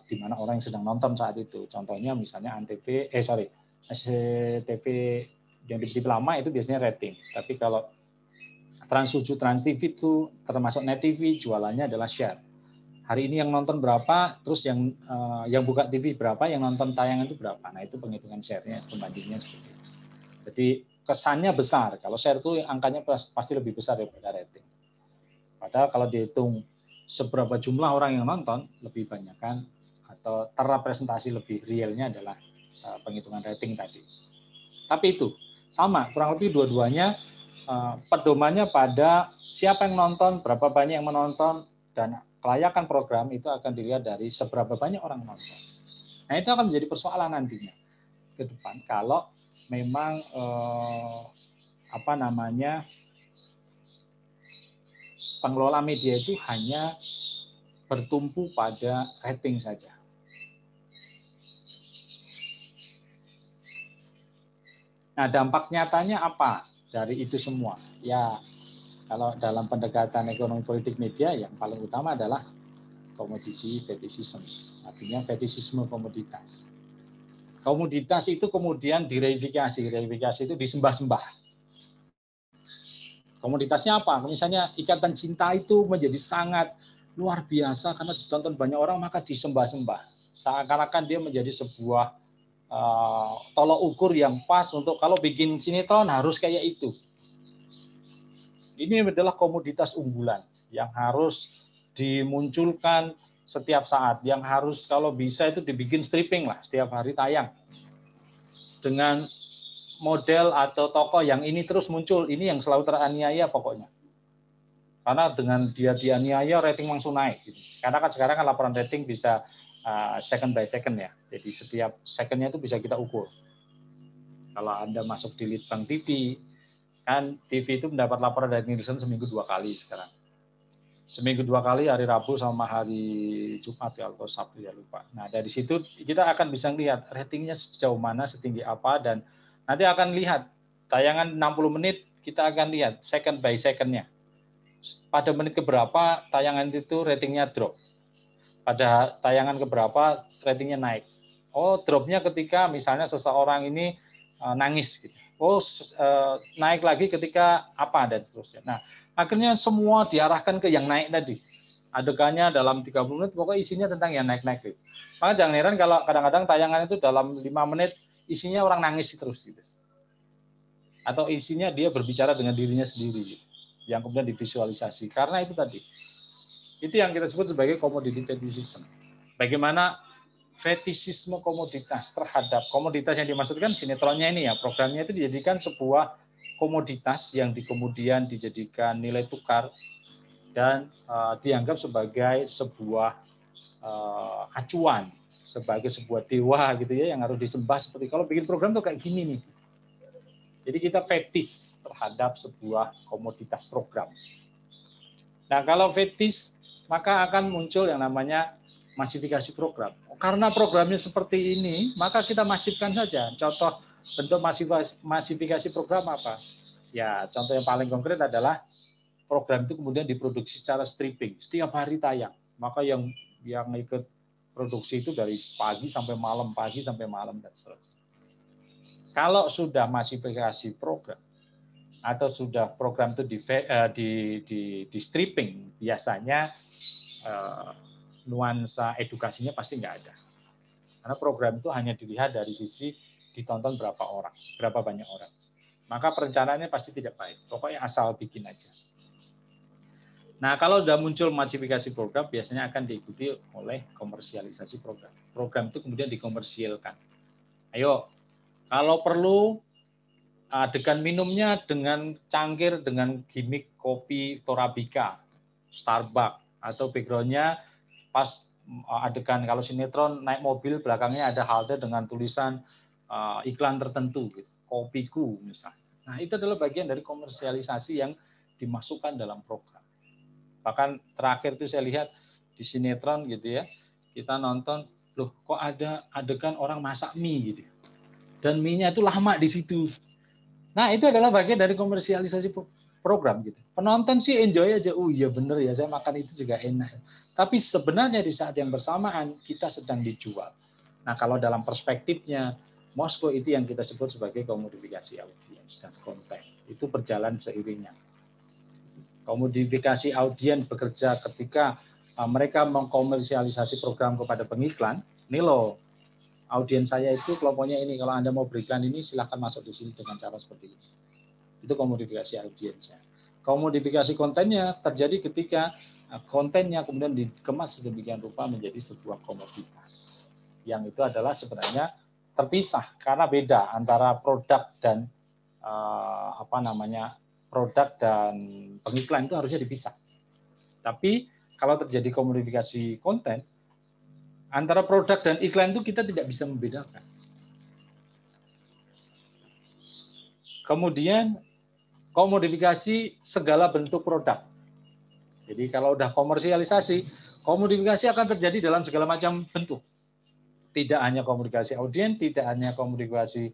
di mana orang yang sedang nonton saat itu. Contohnya misalnya SCTV yang di TV lama itu biasanya rating, tapi kalau Trans 7, Trans TV itu termasuk Net TV jualannya adalah share. Hari ini yang nonton berapa, terus yang buka TV berapa, yang nonton tayangan itu berapa. Nah, itu penghitungan share-nya, pembandingnya seperti itu. Jadi kesannya besar. Kalau share itu angkanya pasti lebih besar daripada rating. Padahal kalau dihitung seberapa jumlah orang yang nonton, lebih banyak kan, atau terrepresentasi lebih realnya adalah penghitungan rating tadi. Tapi itu sama, kurang lebih dua-duanya pedomannya pada siapa yang nonton, berapa banyak yang menonton, dan kelayakan program itu akan dilihat dari seberapa banyak orang nonton. Nah, itu akan menjadi persoalan nantinya ke depan kalau memang pengelola media itu hanya bertumpu pada rating saja. Nah, dampak nyatanya apa dari itu semua? Ya, kalau dalam pendekatan ekonomi politik media, yang paling utama adalah komoditi fetishisme. Artinya fetishisme komoditas. Komoditas itu kemudian direifikasi. Reifikasi itu disembah-sembah. Komoditasnya apa? Misalnya ikatan cinta itu menjadi sangat luar biasa karena ditonton banyak orang, maka disembah-sembah. Seakan-akan dia menjadi sebuah tolok ukur yang pas untuk kalau bikin sinetron harus kayak itu. Ini adalah komoditas unggulan yang harus dimunculkan setiap saat, yang harus kalau bisa itu dibikin stripping lah, setiap hari tayang. Dengan model atau tokoh yang ini terus muncul, ini yang selalu teraniaya pokoknya. Karena dengan dia dianiaya rating langsung naik. Gitu. Karena kan sekarang kan laporan rating bisa second by second ya. Jadi setiap secondnya itu bisa kita ukur. Kalau Anda masuk di Litbang TV, Kan TV itu mendapat laporan dari Nielsen seminggu 2 kali sekarang. Seminggu 2 kali, hari Rabu sama hari Jumat ya, atau Sabtu ya lupa. Nah dari situ kita akan bisa lihat ratingnya sejauh mana, setinggi apa, dan nanti akan lihat tayangan 60 menit kita akan lihat second by second-nya. Pada menit keberapa tayangan itu ratingnya drop. Pada tayangan keberapa ratingnya naik. Oh, dropnya ketika misalnya seseorang ini nangis gitu. Oh, naik lagi ketika apa dan seterusnya. Nah, akhirnya semua diarahkan ke yang naik tadi. Adegannya dalam 30 menit pokoknya isinya tentang yang naik-naik gitu. Maka jangan heran kalau kadang-kadang tayangan itu dalam 5 menit isinya orang nangis terus gitu. Atau isinya dia berbicara dengan dirinya sendiri gitu. Yang kemudian divisualisasi. Karena itu tadi. Itu yang kita sebut sebagai commodity fetishism. Bagaimana fetishisme komoditas terhadap komoditas yang dimaksudkan sinetronnya ini ya, programnya itu dijadikan sebuah komoditas yang kemudian dijadikan nilai tukar dan dianggap sebagai sebuah acuan, sebagai sebuah dewa gitu ya yang harus disembah. Seperti kalau bikin program tuh kayak gini nih. Jadi kita fetis terhadap sebuah komoditas program. Nah kalau fetis maka akan muncul yang namanya masifikasi program. Karena programnya seperti ini, maka kita masifkan saja. Contoh bentuk masifikasi program apa? Ya, contoh yang paling konkret adalah program itu kemudian diproduksi secara stripping, setiap hari tayang. Maka yang ikut produksi itu dari pagi sampai malam, dan seterusnya. Kalau sudah masifikasi program atau sudah program itu di stripping, biasanya nuansa edukasinya pasti nggak ada. Karena program itu hanya dilihat dari sisi ditonton berapa orang, berapa banyak orang. Maka perencanaannya pasti tidak baik. Pokoknya asal bikin aja. Nah, kalau sudah muncul masifikasi program, biasanya akan diikuti oleh komersialisasi program. Program itu kemudian dikomersialkan. Ayo, kalau perlu adegan minumnya dengan cangkir, dengan gimmick kopi Torabika, Starbucks, atau background-nya pas adegan kalau sinetron naik mobil belakangnya ada halte dengan tulisan iklan tertentu gitu, kopiku misalnya. Nah, itu adalah bagian dari komersialisasi yang dimasukkan dalam program. Bahkan terakhir itu saya lihat di sinetron gitu ya, kita nonton, loh kok ada adegan orang masak mie gitu. Dan mie-nya itu lama di situ. Nah, itu adalah bagian dari komersialisasi program gitu. Penonton sih enjoy aja, oh iya bener ya, saya makan itu juga enak. Tapi sebenarnya di saat yang bersamaan kita sedang dijual. Nah, kalau dalam perspektifnya Moskow itu yang kita sebut sebagai komodifikasi audiens dan konten. Itu berjalan seiringnya. Komodifikasi audiens bekerja ketika mereka mengkomersialisasi program kepada pengiklan. Ini loh, audiens saya itu kelompoknya ini, kalau Anda mau beriklan ini silahkan masuk di sini dengan cara seperti ini. Itu komodifikasi audiensnya. Komodifikasi kontennya terjadi ketika kontennya kemudian dikemas sedemikian rupa menjadi sebuah komoditas. Yang itu adalah sebenarnya terpisah karena beda antara produk dan produk dan pengiklan itu harusnya dipisah. Tapi kalau terjadi komodifikasi konten antara produk dan iklan itu kita tidak bisa membedakan. Kemudian komodifikasi segala bentuk produk. Jadi kalau udah komersialisasi, komodifikasi akan terjadi dalam segala macam bentuk. Tidak hanya komodifikasi audiens, tidak hanya komodifikasi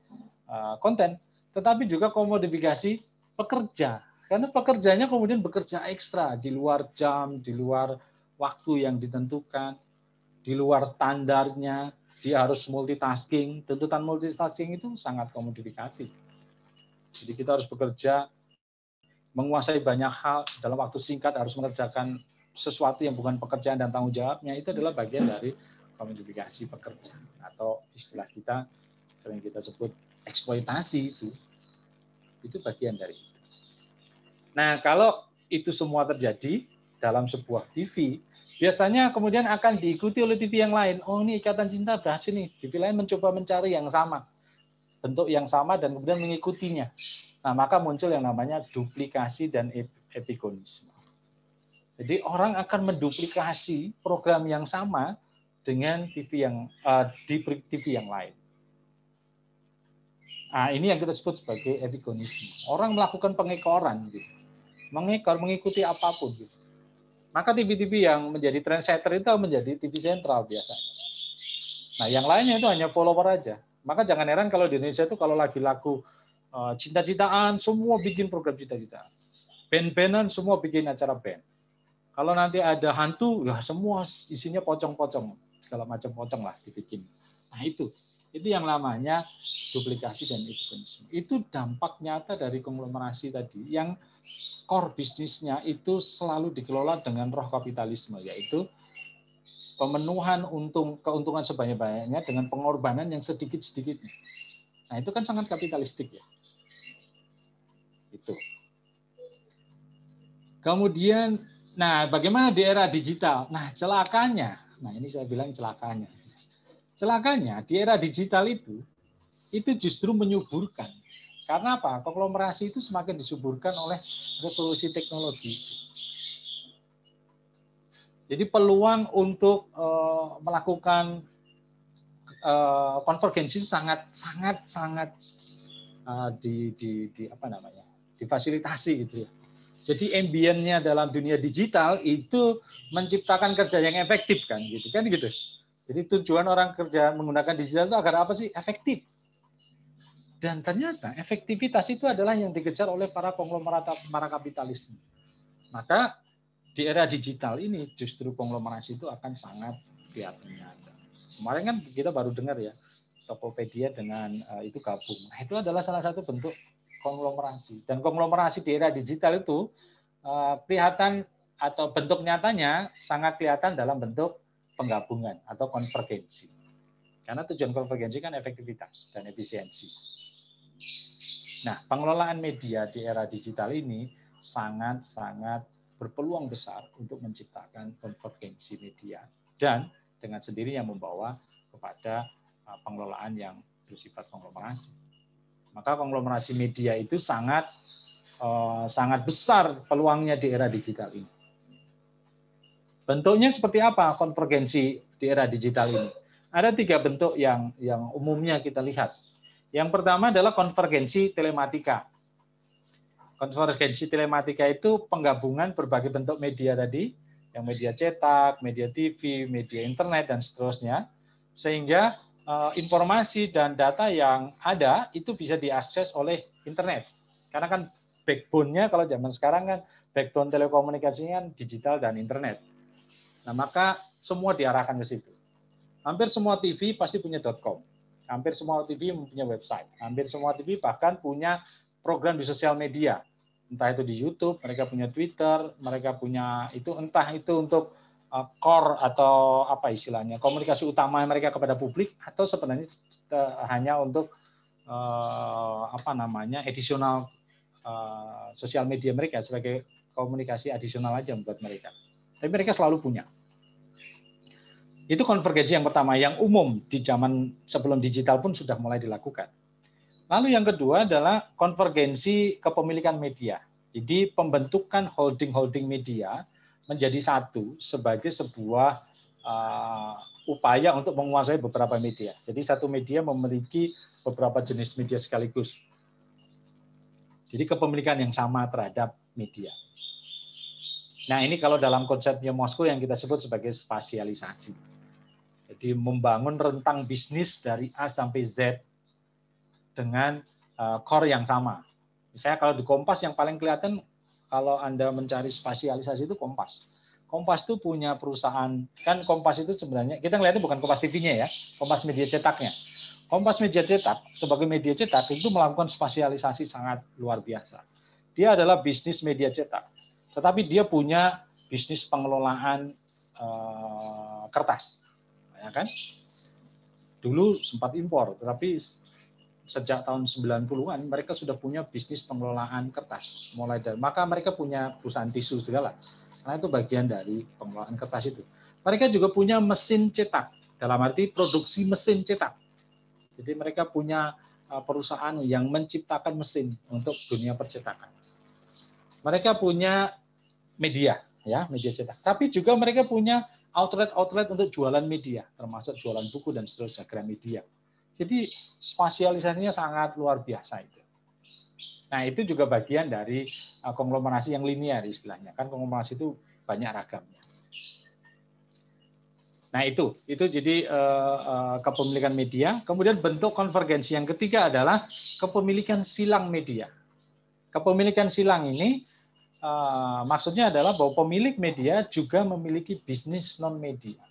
konten, tetapi juga komodifikasi pekerja. Karena pekerjanya kemudian bekerja ekstra di luar jam, di luar waktu yang ditentukan, di luar standarnya, dia harus multitasking. Tuntutan multitasking itu sangat komodifikasi. Jadi kita harus bekerja, menguasai banyak hal dalam waktu singkat, harus mengerjakan sesuatu yang bukan pekerjaan dan tanggung jawabnya. Itu adalah bagian dari komodifikasi pekerja, atau istilah kita sering kita sebut eksploitasi. Itu bagian dari itu. Nah, kalau itu semua terjadi dalam sebuah TV, biasanya kemudian akan diikuti oleh TV yang lain. Oh, ini Ikatan Cinta berhasil nih. TV lain mencoba mencari yang sama, bentuk yang sama, dan kemudian mengikutinya. Nah, maka muncul yang namanya duplikasi dan epigonisme. Jadi orang akan menduplikasi program yang sama dengan TV yang di TV yang lain. Nah, ini yang kita sebut sebagai epigonisme. Orang melakukan pengekoran, gitu. Mengekor, mengikuti apapun. Gitu. Maka TV-TV yang menjadi trendsetter itu menjadi TV sentral biasanya. Nah, yang lainnya itu hanya follower aja. Maka jangan heran kalau di Indonesia itu kalau lagi lagu cinta-cintaan, semua bikin program cinta-cintaan. Band-bandan, semua bikin acara band. Kalau nanti ada hantu, ya semua isinya pocong-pocong. Segala macam pocong lah dibikin. Nah, itu yang namanya duplikasi dan epigonisme. Itu dampak nyata dari konglomerasi tadi yang core bisnisnya itu selalu dikelola dengan roh kapitalisme, yaitu pemenuhan keuntungan sebanyak-banyaknya dengan pengorbanan yang sedikit-sedikitnya. Nah, itu kan sangat kapitalistik ya. Itu. Kemudian, nah bagaimana di era digital? Nah, celakanya, nah ini saya bilang celakanya. Celakanya di era digital itu justru menyuburkan. Karena apa? Konglomerasi itu semakin disuburkan oleh revolusi teknologi. Jadi peluang untuk melakukan konvergensi itu sangat difasilitasi gitu ya. Jadi ambience-nya dalam dunia digital itu menciptakan kerja yang efektif kan gitu. Jadi tujuan orang kerja menggunakan digital itu agar apa sih? Efektif. Dan ternyata efektivitas itu adalah yang dikejar oleh para konglomerat, para kapitalis. Maka di era digital ini justru konglomerasi itu akan sangat kelihatan nyata. Kemarin kan kita baru dengar ya, Tokopedia dengan itu gabung. Nah, itu adalah salah satu bentuk konglomerasi. Dan konglomerasi di era digital itu kelihatan atau bentuk nyatanya sangat kelihatan dalam bentuk penggabungan atau konvergensi. Karena tujuan konvergensi kan efektivitas dan efisiensi. Nah, pengelolaan media di era digital ini sangat-sangat berpeluang besar untuk menciptakan konvergensi media dan dengan sendirinya membawa kepada pengelolaan yang bersifat konglomerasi. Maka konglomerasi media itu sangat besar peluangnya di era digital ini. Bentuknya seperti apa konvergensi di era digital ini? Ada 3 bentuk yang umumnya kita lihat. Yang pertama adalah konvergensi telematika. Konvergensi telematika itu penggabungan berbagai bentuk media tadi, yang media cetak, media TV, media internet, dan seterusnya, sehingga informasi dan data yang ada itu bisa diakses oleh internet. Karena kan backbone-nya kalau zaman sekarang kan backbone telekomunikasinya kan digital dan internet. Nah, maka semua diarahkan ke situ. Hampir semua TV pasti punya .com. Hampir semua TV punya website. Hampir semua TV bahkan punya program di sosial media. Entah itu di YouTube, mereka punya Twitter, mereka punya itu, entah itu untuk core atau apa istilahnya, komunikasi utama mereka kepada publik, atau sebenarnya hanya untuk additional sosial media mereka sebagai komunikasi adisional aja buat mereka. Tapi mereka selalu punya. Itu konvergensi yang pertama, yang umum di zaman sebelum digital pun sudah mulai dilakukan. Lalu yang kedua adalah konvergensi kepemilikan media. Jadi pembentukan holding media menjadi satu sebagai sebuah upaya untuk menguasai beberapa media. Jadi satu media memiliki beberapa jenis media sekaligus. Jadi kepemilikan yang sama terhadap media. Nah, ini kalau dalam konsepnya Moskow yang kita sebut sebagai spasialisasi. Jadi membangun rentang bisnis dari A sampai Z dengan core yang sama. Misalnya kalau di Kompas yang paling kelihatan kalau Anda mencari spasialisasi itu Kompas. Kompas itu punya perusahaan, kan Kompas itu sebenarnya, kita ngelihatnya bukan Kompas TV-nya ya, Kompas media cetaknya. Kompas media cetak, sebagai media cetak itu melakukan spasialisasi sangat luar biasa. Dia adalah bisnis media cetak. Tetapi dia punya bisnis pengelolaan kertas, ya kan? Dulu sempat impor, tetapi sejak tahun 90-an mereka sudah punya bisnis pengelolaan kertas. Maka mereka punya perusahaan tisu segala. Karena itu bagian dari pengelolaan kertas itu. Mereka juga punya mesin cetak, dalam arti produksi mesin cetak. Jadi mereka punya perusahaan yang menciptakan mesin untuk dunia percetakan. Mereka punya media, ya, media cetak. Tapi juga mereka punya outlet untuk jualan media, termasuk jualan buku dan seterusnya, Gramedia. Jadi spasialisasinya sangat luar biasa itu. Nah, itu juga bagian dari konglomerasi yang linear istilahnya. Kan konglomerasi itu banyak ragamnya. Nah, itu jadi kepemilikan media. Kemudian bentuk konvergensi yang ketiga adalah kepemilikan silang media. Kepemilikan silang ini maksudnya adalah bahwa pemilik media juga memiliki bisnis non media.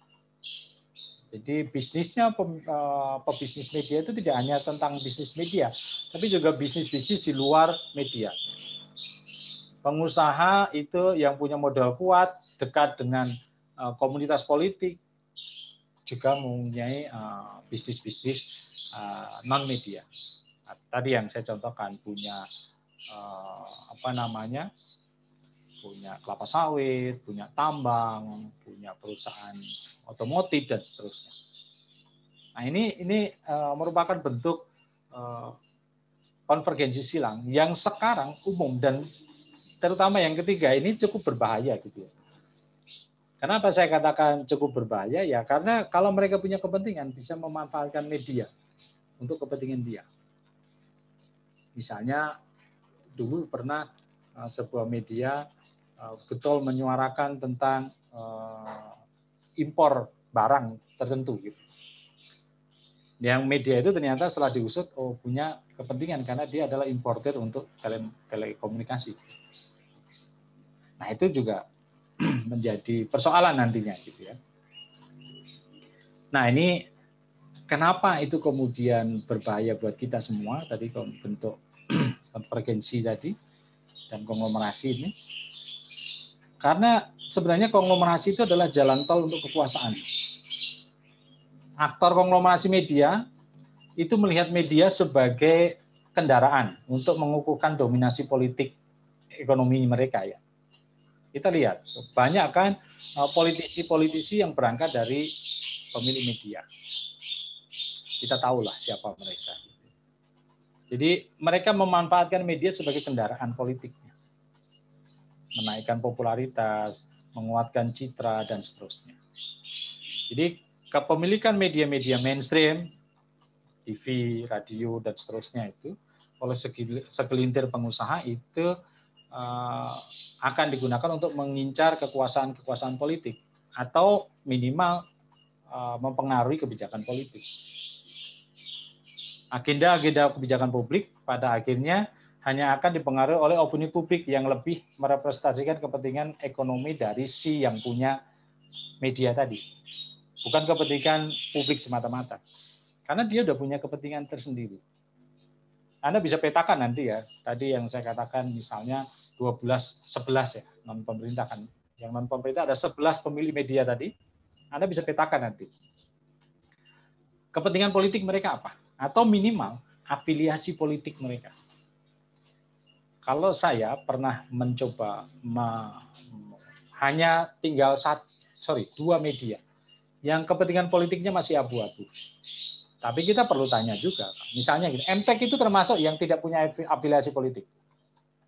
Jadi bisnisnya pebisnis media itu tidak hanya tentang bisnis media, tapi juga bisnis-bisnis di luar media. Pengusaha itu yang punya modal kuat, dekat dengan komunitas politik, juga mempunyai bisnis-bisnis non media. Tadi yang saya contohkan punya punya kelapa sawit, punya tambang, punya perusahaan otomotif dan seterusnya. Nah, ini merupakan bentuk konvergensi silang yang sekarang umum dan terutama yang ketiga ini cukup berbahaya gitu ya. Kenapa saya katakan cukup berbahaya? Ya karena kalau mereka punya kepentingan bisa memanfaatkan media untuk kepentingan dia. Misalnya dulu pernah sebuah media betul menyuarakan tentang impor barang tertentu gitu. Yang media itu ternyata setelah diusut punya kepentingan karena dia adalah importer untuk telekomunikasi. Nah, itu juga menjadi persoalan nantinya gitu ya. Nah, ini kenapa itu kemudian berbahaya buat kita semua tadi bentuk konvergensi tadi dan konglomerasi ini. Karena sebenarnya konglomerasi itu adalah jalan tol untuk kekuasaan. Aktor konglomerasi media itu melihat media sebagai kendaraan untuk mengukuhkan dominasi politik ekonomi mereka ya. Kita lihat banyak kan politisi-politisi yang berangkat dari pemilik media. Kita tahulah siapa mereka. Jadi mereka memanfaatkan media sebagai kendaraan politiknya. Menaikkan popularitas, menguatkan citra dan seterusnya. Jadi kepemilikan media-media mainstream, TV, radio dan seterusnya itu oleh segelintir pengusaha itu akan digunakan untuk mengincar kekuasaan politik atau minimal mempengaruhi kebijakan politik. Agenda-agenda kebijakan publik pada akhirnya hanya akan dipengaruhi oleh opini publik yang lebih merepresentasikan kepentingan ekonomi dari si yang punya media tadi. Bukan kepentingan publik semata-mata. Karena dia sudah punya kepentingan tersendiri. Anda bisa petakan nanti ya. Tadi yang saya katakan misalnya 11 ya, non pemerintah kan. Yang non pemerintah ada 11 pemilih media tadi. Anda bisa petakan nanti. Kepentingan politik mereka apa? Atau minimal afiliasi politik mereka. Kalau saya pernah mencoba hanya tinggal 2 media yang kepentingan politiknya masih abu-abu. Tapi kita perlu tanya juga, misalnya gini, MTEK itu termasuk yang tidak punya afiliasi politik.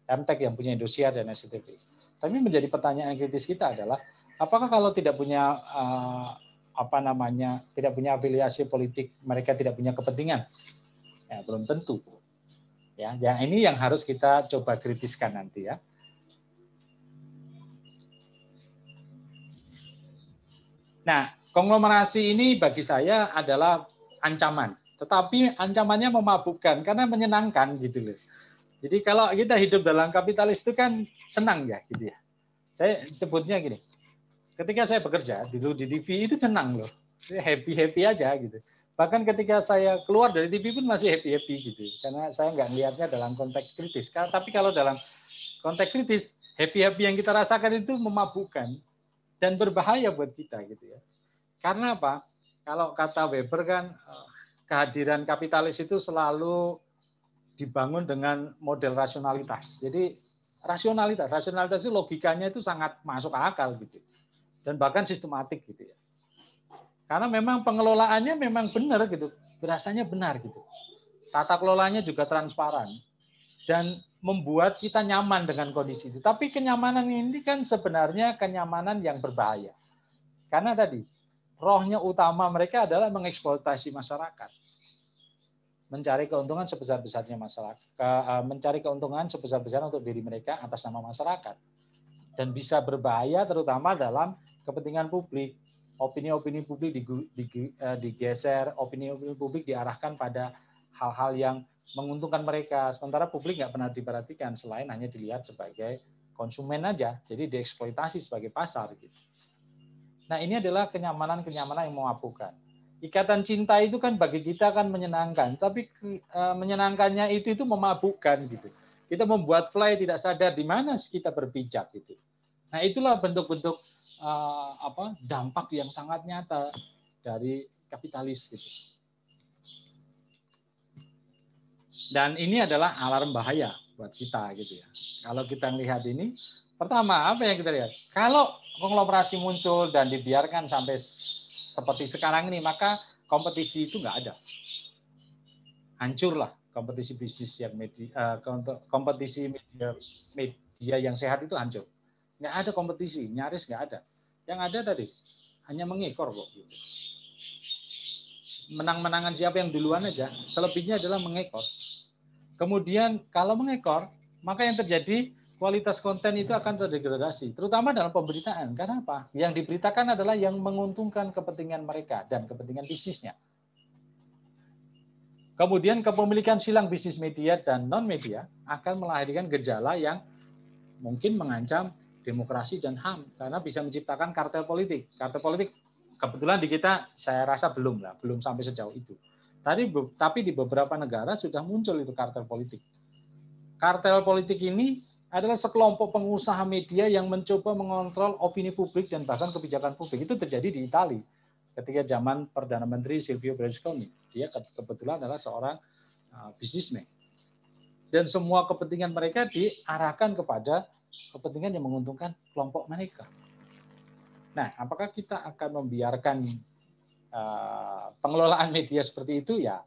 MTEK yang punya Indosiar dan SCTV. Tapi menjadi pertanyaan kritis kita adalah, apakah kalau tidak punya tidak punya afiliasi politik, mereka tidak punya kepentingan? Ya, belum tentu. Ya, ini yang harus kita coba kritiskan nanti ya. Nah, konglomerasi ini bagi saya adalah ancaman, tetapi ancamannya memabukkan karena menyenangkan gitu loh. Jadi kalau kita hidup dalam kapitalis itu kan senang ya gitu ya. Saya sebutnya gini, ketika saya bekerja dulu di TV itu senang loh, happy aja gitu. Bahkan ketika saya keluar dari TV pun masih happy gitu, karena saya nggak melihatnya dalam konteks kritis. Tapi kalau dalam konteks kritis, happy yang kita rasakan itu memabukkan dan berbahaya buat kita gitu ya. Karena apa? Kalau kata Weber kan kehadiran kapitalis itu selalu dibangun dengan model rasionalitas. Jadi rasionalitas itu logikanya itu sangat masuk akal gitu. Dan bahkan sistematik gitu ya. Karena memang pengelolaannya memang benar gitu. Berasanya benar gitu. Tata kelolanya juga transparan dan membuat kita nyaman dengan kondisi itu. Tapi kenyamanan ini kan sebenarnya kenyamanan yang berbahaya. Karena tadi rohnya utama mereka adalah mengeksploitasi masyarakat. mencari keuntungan sebesar-besarnya masyarakat, mencari keuntungan sebesar-besarnya untuk diri mereka atas nama masyarakat, dan bisa berbahaya terutama dalam kepentingan publik. Opini-opini publik digeser, opini-opini publik diarahkan pada hal-hal yang menguntungkan mereka, sementara publik nggak pernah diperhatikan selain hanya dilihat sebagai konsumen aja, jadi dieksploitasi sebagai pasar gitu. Nah, ini adalah kenyamanan-kenyamanan yang memabukkan. Ikatan cinta itu kan bagi kita kan menyenangkan, tapi menyenangkannya itu memabukkan gitu. Kita membuat fly tidak sadar di mana kita berpijak gitu. Nah, itulah bentuk-bentuk dampak yang sangat nyata dari kapitalis gitu. Dan ini adalah alarm bahaya buat kita gitu ya. Kalau kita melihat ini, pertama apa yang kita lihat? Kalau konglomerasi muncul dan dibiarkan sampai seperti sekarang ini, maka kompetisi itu nggak ada. Hancurlah kompetisi bisnis yang kompetisi media yang sehat itu hancur. Nggak ada kompetisi, nyaris nggak ada. Yang ada tadi hanya mengekor kok. Gitu. Menang-menangan siapa yang duluan aja, selebihnya adalah mengekor. Kemudian kalau mengekor, maka yang terjadi kualitas konten itu akan terdegradasi, terutama dalam pemberitaan. Karena apa? Yang diberitakan adalah yang menguntungkan kepentingan mereka dan kepentingan bisnisnya. Kemudian kepemilikan silang bisnis media dan non-media akan melahirkan gejala yang mungkin mengancam demokrasi dan HAM, karena bisa menciptakan kartel politik. Kartel politik kebetulan di kita saya rasa belum sampai sejauh itu. Tapi di beberapa negara sudah muncul itu kartel politik. Kartel politik ini adalah sekelompok pengusaha media yang mencoba mengontrol opini publik dan bahkan kebijakan publik. Itu terjadi di Italia ketika zaman Perdana Menteri Silvio Berlusconi. Dia kebetulan adalah seorang bisnismen. Dan semua kepentingan mereka diarahkan kepada kepentingan yang menguntungkan kelompok mereka. Nah, apakah kita akan membiarkan pengelolaan media seperti itu? Ya,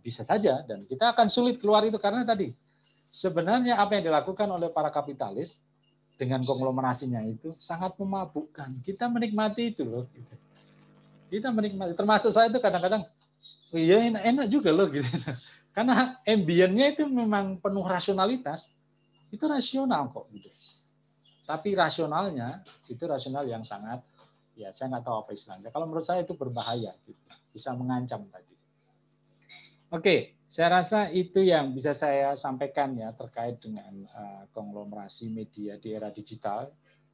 bisa saja. Dan kita akan sulit keluar itu karena tadi sebenarnya apa yang dilakukan oleh para kapitalis dengan konglomerasinya itu sangat memabukkan. Kita menikmati itu loh. Kita menikmati. Termasuk saya itu kadang-kadang, oh iya enak juga loh gitu. Karena ambience-nya itu memang penuh rasionalitas. Itu rasional kok gitu. Tapi rasionalnya itu rasional yang sangat, ya saya nggak tahu apa istilahnya. Kalau menurut saya itu berbahaya, gitu. Bisa mengancam tadi. Oke, saya rasa itu yang bisa saya sampaikan ya terkait dengan konglomerasi media di era digital.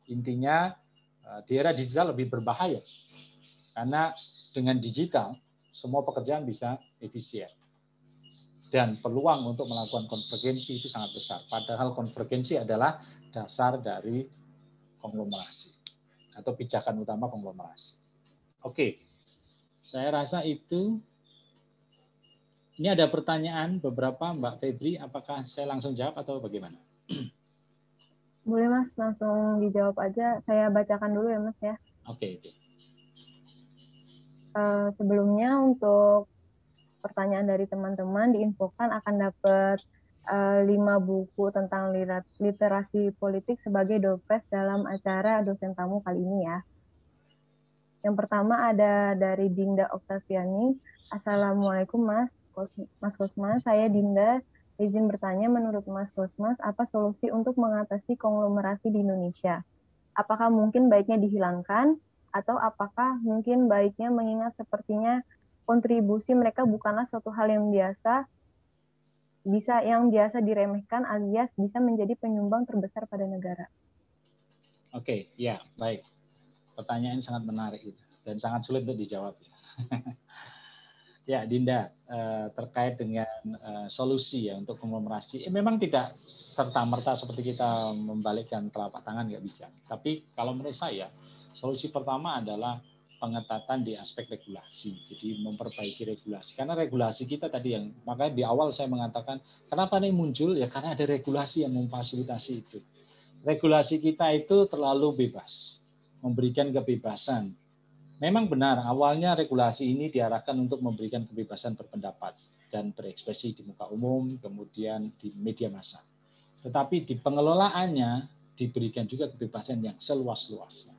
Intinya di era digital lebih berbahaya karena dengan digital semua pekerjaan bisa efisien dan peluang untuk melakukan konvergensi itu sangat besar. Padahal konvergensi adalah dasar dari konglomerasi atau pijakan utama konglomerasi. Oke, saya rasa itu. Ini ada pertanyaan beberapa, Mbak Febri, apakah saya langsung jawab atau bagaimana? Boleh Mas, langsung dijawab aja. Saya bacakan dulu ya Mas ya. Oke. Sebelumnya untuk pertanyaan dari teman-teman diinfokan akan dapat 5 buku tentang literasi politik sebagai doorpress dalam acara dosen tamu kali ini ya. Yang pertama ada dari Dinda Oktaviani. Assalamualaikum Mas Kosmas, saya Dinda. Izin bertanya, menurut Mas Kosmas, apa solusi untuk mengatasi konglomerasi di Indonesia? Apakah mungkin baiknya dihilangkan, atau apakah mungkin baiknya mengingat sepertinya kontribusi mereka bukanlah suatu hal yang biasa diremehkan alias bisa menjadi penyumbang terbesar pada negara? Oke, ya baik. Pertanyaan sangat menarik dan sangat sulit untuk dijawab. Ya, Dinda, terkait dengan solusi ya untuk konglomerasi, memang tidak serta-merta seperti kita membalikkan telapak tangan, nggak bisa. Tapi kalau menurut saya, solusi pertama adalah pengetatan di aspek regulasi. Jadi memperbaiki regulasi. Karena regulasi kita tadi yang, makanya di awal saya mengatakan, kenapa ini muncul? Ya karena ada regulasi yang memfasilitasi itu. Regulasi kita itu terlalu bebas, memberikan kebebasan. Memang benar, awalnya regulasi ini diarahkan untuk memberikan kebebasan berpendapat dan berekspresi di muka umum, kemudian di media massa. Tetapi di pengelolaannya diberikan juga kebebasan yang seluas-luasnya.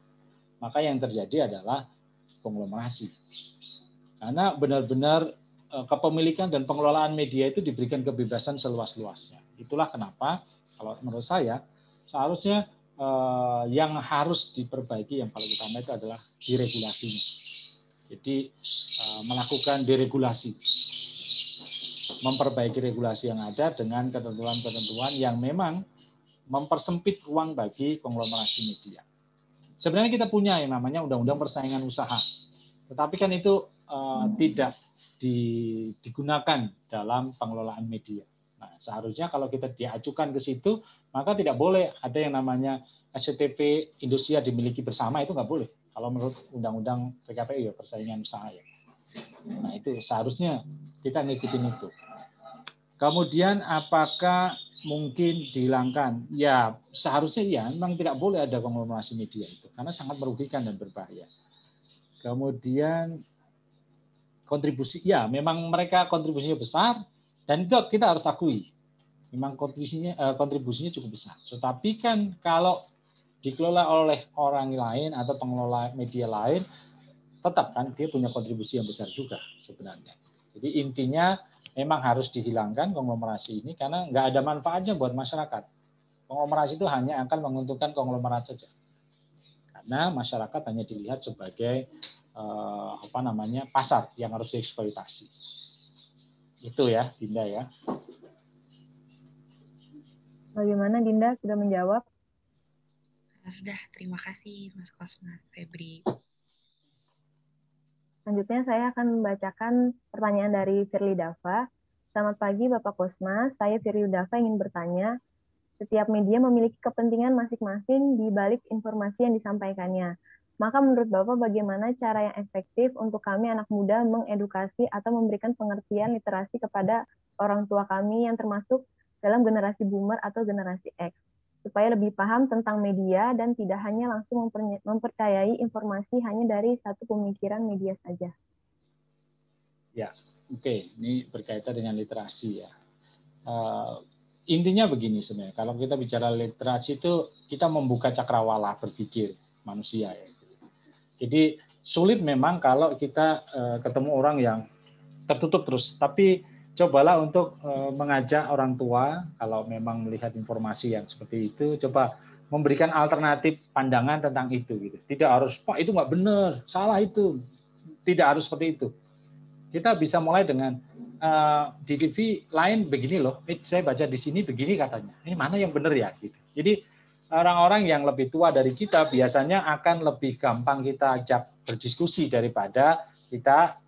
Maka yang terjadi adalah konglomerasi. Karena benar-benar kepemilikan dan pengelolaan media itu diberikan kebebasan seluas-luasnya. Itulah kenapa kalau menurut saya seharusnya yang harus diperbaiki yang paling utama itu adalah diregulasinya. Jadi melakukan deregulasi, memperbaiki regulasi yang ada dengan ketentuan-ketentuan yang memang mempersempit ruang bagi konglomerasi media. Sebenarnya kita punya yang namanya Undang-Undang Persaingan Usaha, tetapi kan itu tidak digunakan dalam pengelolaan media. Nah, seharusnya kalau kita diajukan ke situ, maka tidak boleh ada yang namanya SCTV Industri dimiliki bersama, itu nggak boleh. Kalau menurut Undang-Undang PKPU ya, Persaingan Usaha ya. Nah, itu seharusnya kita ngikutin itu. Kemudian apakah mungkin dihilangkan? Ya, seharusnya ya, memang tidak boleh ada konglomerasi media itu, karena sangat merugikan dan berbahaya. Kemudian kontribusi, ya memang mereka kontribusinya besar, dan itu kita harus akui. Memang kontribusinya cukup besar. Tetapi kan kalau dikelola oleh orang lain atau pengelola media lain, tetap kan dia punya kontribusi yang besar juga sebenarnya. Jadi intinya memang harus dihilangkan konglomerasi ini karena nggak ada manfaatnya buat masyarakat. Konglomerasi itu hanya akan menguntungkan konglomerat saja. Karena masyarakat hanya dilihat sebagai pasar yang harus dieksploitasi. Itu ya, Dinda ya. Bagaimana Dinda, sudah menjawab? Sudah, terima kasih Mas Kosmas Febri. Selanjutnya saya akan membacakan pertanyaan dari Firly Dava. Selamat pagi Bapak Kosmas, saya Firly Dava ingin bertanya, setiap media memiliki kepentingan masing-masing di balik informasi yang disampaikannya. Maka menurut Bapak bagaimana cara yang efektif untuk kami anak muda mengedukasi atau memberikan pengertian literasi kepada orang tua kami yang termasuk dalam generasi boomer atau generasi X, supaya lebih paham tentang media dan tidak hanya langsung mempercayai informasi hanya dari satu pemikiran media saja. Ya, oke. Ini berkaitan dengan literasi ya. Intinya begini sebenarnya, kalau kita bicara literasi itu kita membuka cakrawala berpikir manusia ya. Jadi sulit memang kalau kita ketemu orang yang tertutup terus. Tapi cobalah untuk mengajak orang tua kalau memang melihat informasi yang seperti itu, coba memberikan alternatif pandangan tentang itu. Gitu. Tidak harus, Pak itu nggak benar, salah itu. Tidak harus seperti itu. Kita bisa mulai dengan di TV lain begini loh, saya baca di sini begini katanya. Ini mana yang benar ya? Gitu. Jadi orang-orang yang lebih tua dari kita biasanya akan lebih gampang kita ajak berdiskusi daripada kita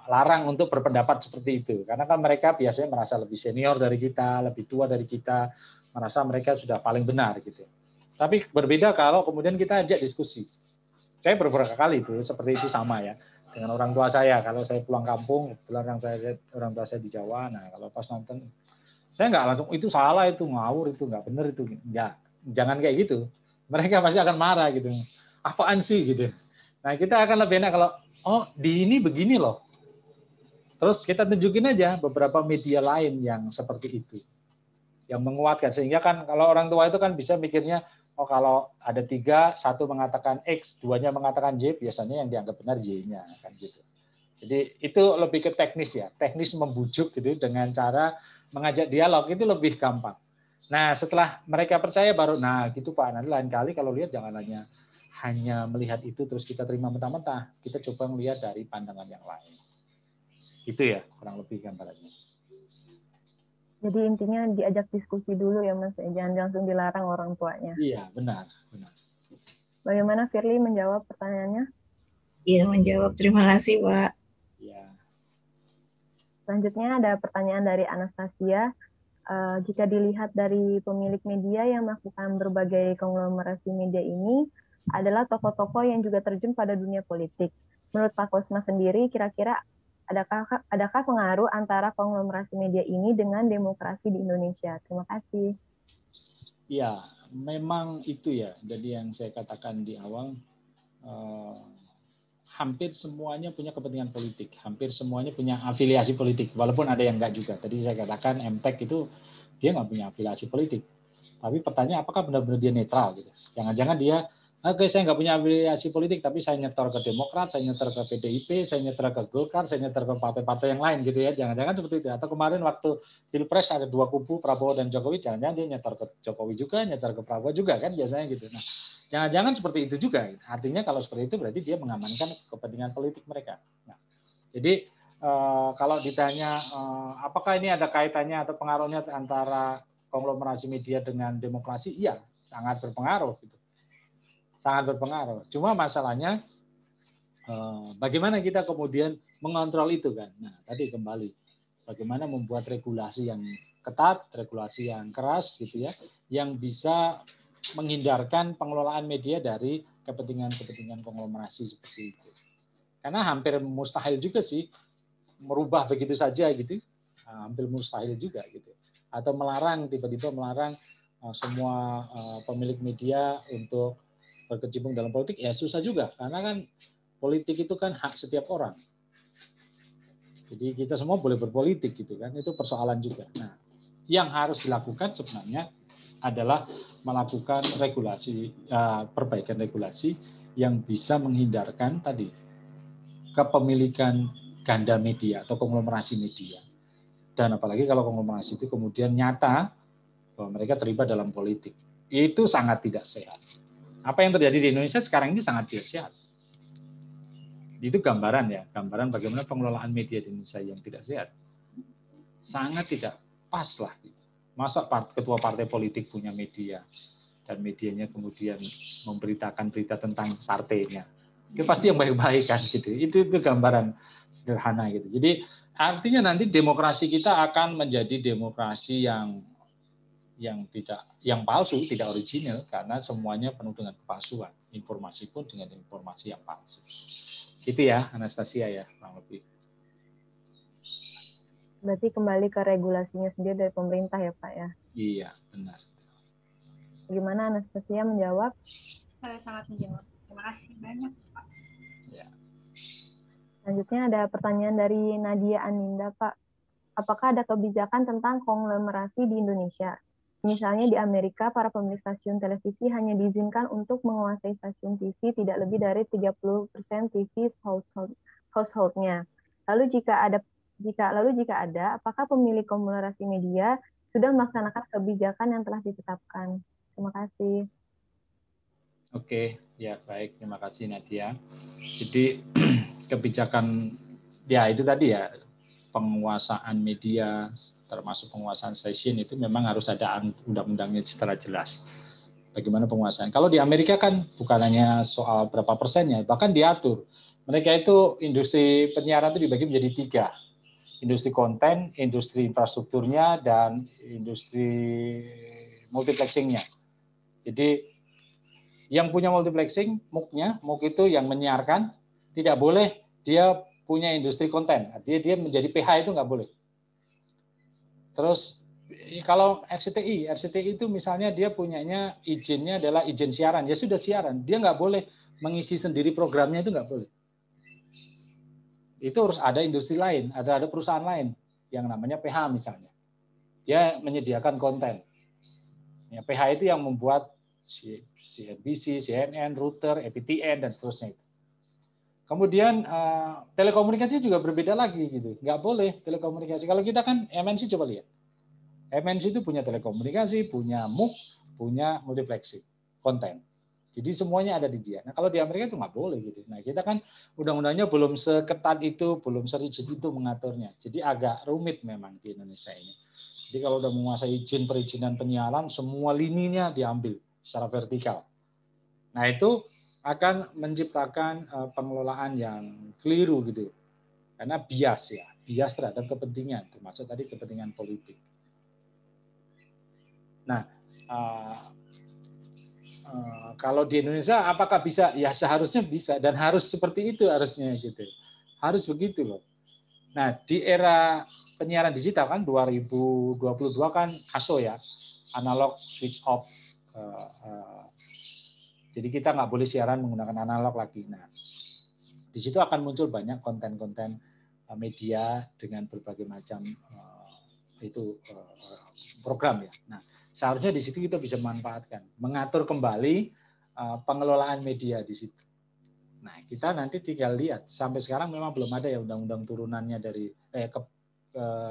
larang untuk berpendapat seperti itu. Karena kan mereka biasanya merasa lebih senior dari kita, lebih tua dari kita, merasa mereka sudah paling benar gitu. Tapi berbeda kalau kemudian kita ajak diskusi. Saya beberapa kali itu seperti itu sama ya dengan orang tua saya. Kalau saya pulang kampung, kebetulan orang tua saya di Jawa. Nah kalau pas nonton, saya nggak langsung itu salah, itu ngawur, itu nggak benar, itu nggak, jangan kayak gitu. Mereka pasti akan marah gitu. Apaan sih gitu. Nah kita akan lebih enak kalau di ini begini loh. Terus kita tunjukin aja beberapa media lain yang seperti itu, yang menguatkan. Sehingga kan kalau orang tua itu kan bisa mikirnya, kalau ada 3, 1 mengatakan X, 2-nya mengatakan Y, biasanya yang dianggap benar Y-nya kan gitu. Jadi itu lebih ke teknis ya, teknis membujuk gitu dengan cara mengajak dialog itu lebih gampang. Nah setelah mereka percaya baru, nah gitu Pak, nanti lain kali kalau lihat jangan hanya melihat itu terus kita terima mentah-mentah, kita coba melihat dari pandangan yang lain. Itu ya kurang lebih gambarannya. Jadi intinya diajak diskusi dulu ya Mas, jangan langsung dilarang orang tuanya. Iya benar. Bagaimana Firly menjawab pertanyaannya? Iya menjawab, terima kasih Pak. Ya. Selanjutnya ada pertanyaan dari Anastasia. Jika dilihat dari pemilik media yang melakukan berbagai konglomerasi media ini adalah tokoh-tokoh yang juga terjun pada dunia politik. Menurut Pak Kosmas sendiri, kira-kira adakah pengaruh antara konglomerasi media ini dengan demokrasi di Indonesia? Terima kasih. Ya, memang itu ya. Jadi yang saya katakan di awal, hampir semuanya punya kepentingan politik, hampir semuanya punya afiliasi politik, walaupun ada yang enggak juga. Tadi saya katakan MTEK itu dia nggak punya afiliasi politik. Tapi pertanyaan apakah benar-benar dia netral? Gitu. Jangan-jangan dia Oke, saya nggak punya afiliasi politik, tapi saya nyetor ke Demokrat, saya nyetor ke PDIP, saya nyetor ke Golkar, saya nyetor ke partai-partai yang lain gitu ya. Jangan-jangan seperti itu. Atau kemarin waktu Pilpres ada dua kubu, Prabowo dan Jokowi, jangan-jangan dia nyetor ke Jokowi juga, nyetor ke Prabowo juga kan biasanya gitu. Nah, jangan-jangan seperti itu juga. Artinya kalau seperti itu berarti dia mengamankan kepentingan politik mereka. Nah, jadi kalau ditanya apakah ini ada kaitannya atau pengaruhnya antara konglomerasi media dengan demokrasi, iya, sangat berpengaruh gitu. Sangat berpengaruh. Cuma masalahnya bagaimana kita kemudian mengontrol itu kan. Nah, tadi kembali bagaimana membuat regulasi yang ketat, regulasi yang keras gitu ya, yang bisa menghindarkan pengelolaan media dari kepentingan-kepentingan konglomerasi seperti itu. Karena hampir mustahil juga sih merubah begitu saja gitu. Hampir mustahil juga gitu. Atau melarang, tiba-tiba melarang semua pemilik media untuk berkecimpung dalam politik, ya susah juga. Karena kan politik itu kan hak setiap orang. Jadi kita semua boleh berpolitik gitu kan, itu persoalan juga. Nah, yang harus dilakukan sebenarnya adalah melakukan regulasi, perbaikan regulasi yang bisa menghindarkan tadi kepemilikan ganda media atau konglomerasi media. Dan apalagi kalau konglomerasi itu kemudian nyata bahwa mereka terlibat dalam politik. Itu sangat tidak sehat. Apa yang terjadi di Indonesia sekarang ini sangat tidak sehat. Itu gambaran ya, gambaran bagaimana pengelolaan media di Indonesia yang tidak sehat. Sangat tidak pas lah. Masa ketua partai politik punya media dan medianya kemudian memberitakan berita tentang partainya. Itu pasti yang baik-baik kan gitu. Itu gambaran sederhana gitu. Jadi artinya nanti demokrasi kita akan menjadi demokrasi yang palsu, tidak original, karena semuanya penuh dengan kepalsuan. Informasi pun dengan informasi yang palsu. Gitu ya, Anastasia ya, kurang lebih. Berarti kembali ke regulasinya sendiri dari pemerintah ya, Pak ya? Iya, benar. Gimana Anastasia menjawab? Saya sangat menjawab. Terima kasih banyak, Pak. Ya. Selanjutnya ada pertanyaan dari Nadia Aninda, Pak. Apakah ada kebijakan tentang konglomerasi di Indonesia? Misalnya di Amerika, para pemilik stasiun televisi hanya diizinkan untuk menguasai stasiun TV tidak lebih dari 30% TV household-nya. Lalu jika ada, apakah pemilik konglomerasi media sudah melaksanakan kebijakan yang telah ditetapkan? Terima kasih. Oke, ya baik, terima kasih Nadia. Jadi kebijakan ya itu tadi ya, penguasaan media termasuk penguasaan stasiun itu memang harus ada undang-undangnya secara jelas. Bagaimana penguasaan? Kalau di Amerika kan bukan hanya soal berapa persennya, bahkan diatur. Mereka itu industri penyiaran itu dibagi menjadi 3. Industri konten, industri infrastrukturnya, dan industri multiplexingnya. Jadi yang punya multiplexing, MUK itu yang menyiarkan, tidak boleh dia punya industri konten. Dia menjadi PH itu nggak boleh. Terus kalau RCTI itu misalnya dia punyanya izinnya adalah izin siaran, ya sudah siaran. Dia nggak boleh mengisi sendiri programnya, itu nggak boleh. Itu harus ada industri lain, ada perusahaan lain yang namanya PH misalnya. Dia menyediakan konten. Ya, PH itu yang membuat CNBC, CNN, Reuters, APTN, dan seterusnya itu. Kemudian telekomunikasi juga berbeda lagi gitu. Nggak boleh telekomunikasi. Kalau kita kan MNC, coba lihat. MNC itu punya telekomunikasi, punya MUK, punya multiplexing, konten. Jadi semuanya ada di dia. Nah kalau di Amerika itu nggak boleh gitu. Nah kita kan undang-undangnya belum seketat itu, belum serigid itu mengaturnya. Jadi agak rumit memang di Indonesia ini. Jadi kalau udah menguasai izin perizinan penyiaran, semua lininya diambil secara vertikal. Nah itu akan menciptakan pengelolaan yang keliru gitu. Karena bias terhadap kepentingan, termasuk tadi kepentingan politik. Nah, kalau di Indonesia apakah bisa? Ya seharusnya bisa dan harus seperti itu harusnya gitu. Harus begitu loh. Nah, di era penyiaran digital kan 2022 kan ASO ya, analog switch off. Jadi kita nggak boleh siaran menggunakan analog lagi. Nah, di situ akan muncul banyak konten-konten media dengan berbagai macam program ya. Nah, seharusnya di situ kita bisa memanfaatkan, mengatur kembali pengelolaan media di situ. Nah, kita nanti tinggal lihat. Sampai sekarang memang belum ada ya undang-undang turunannya dari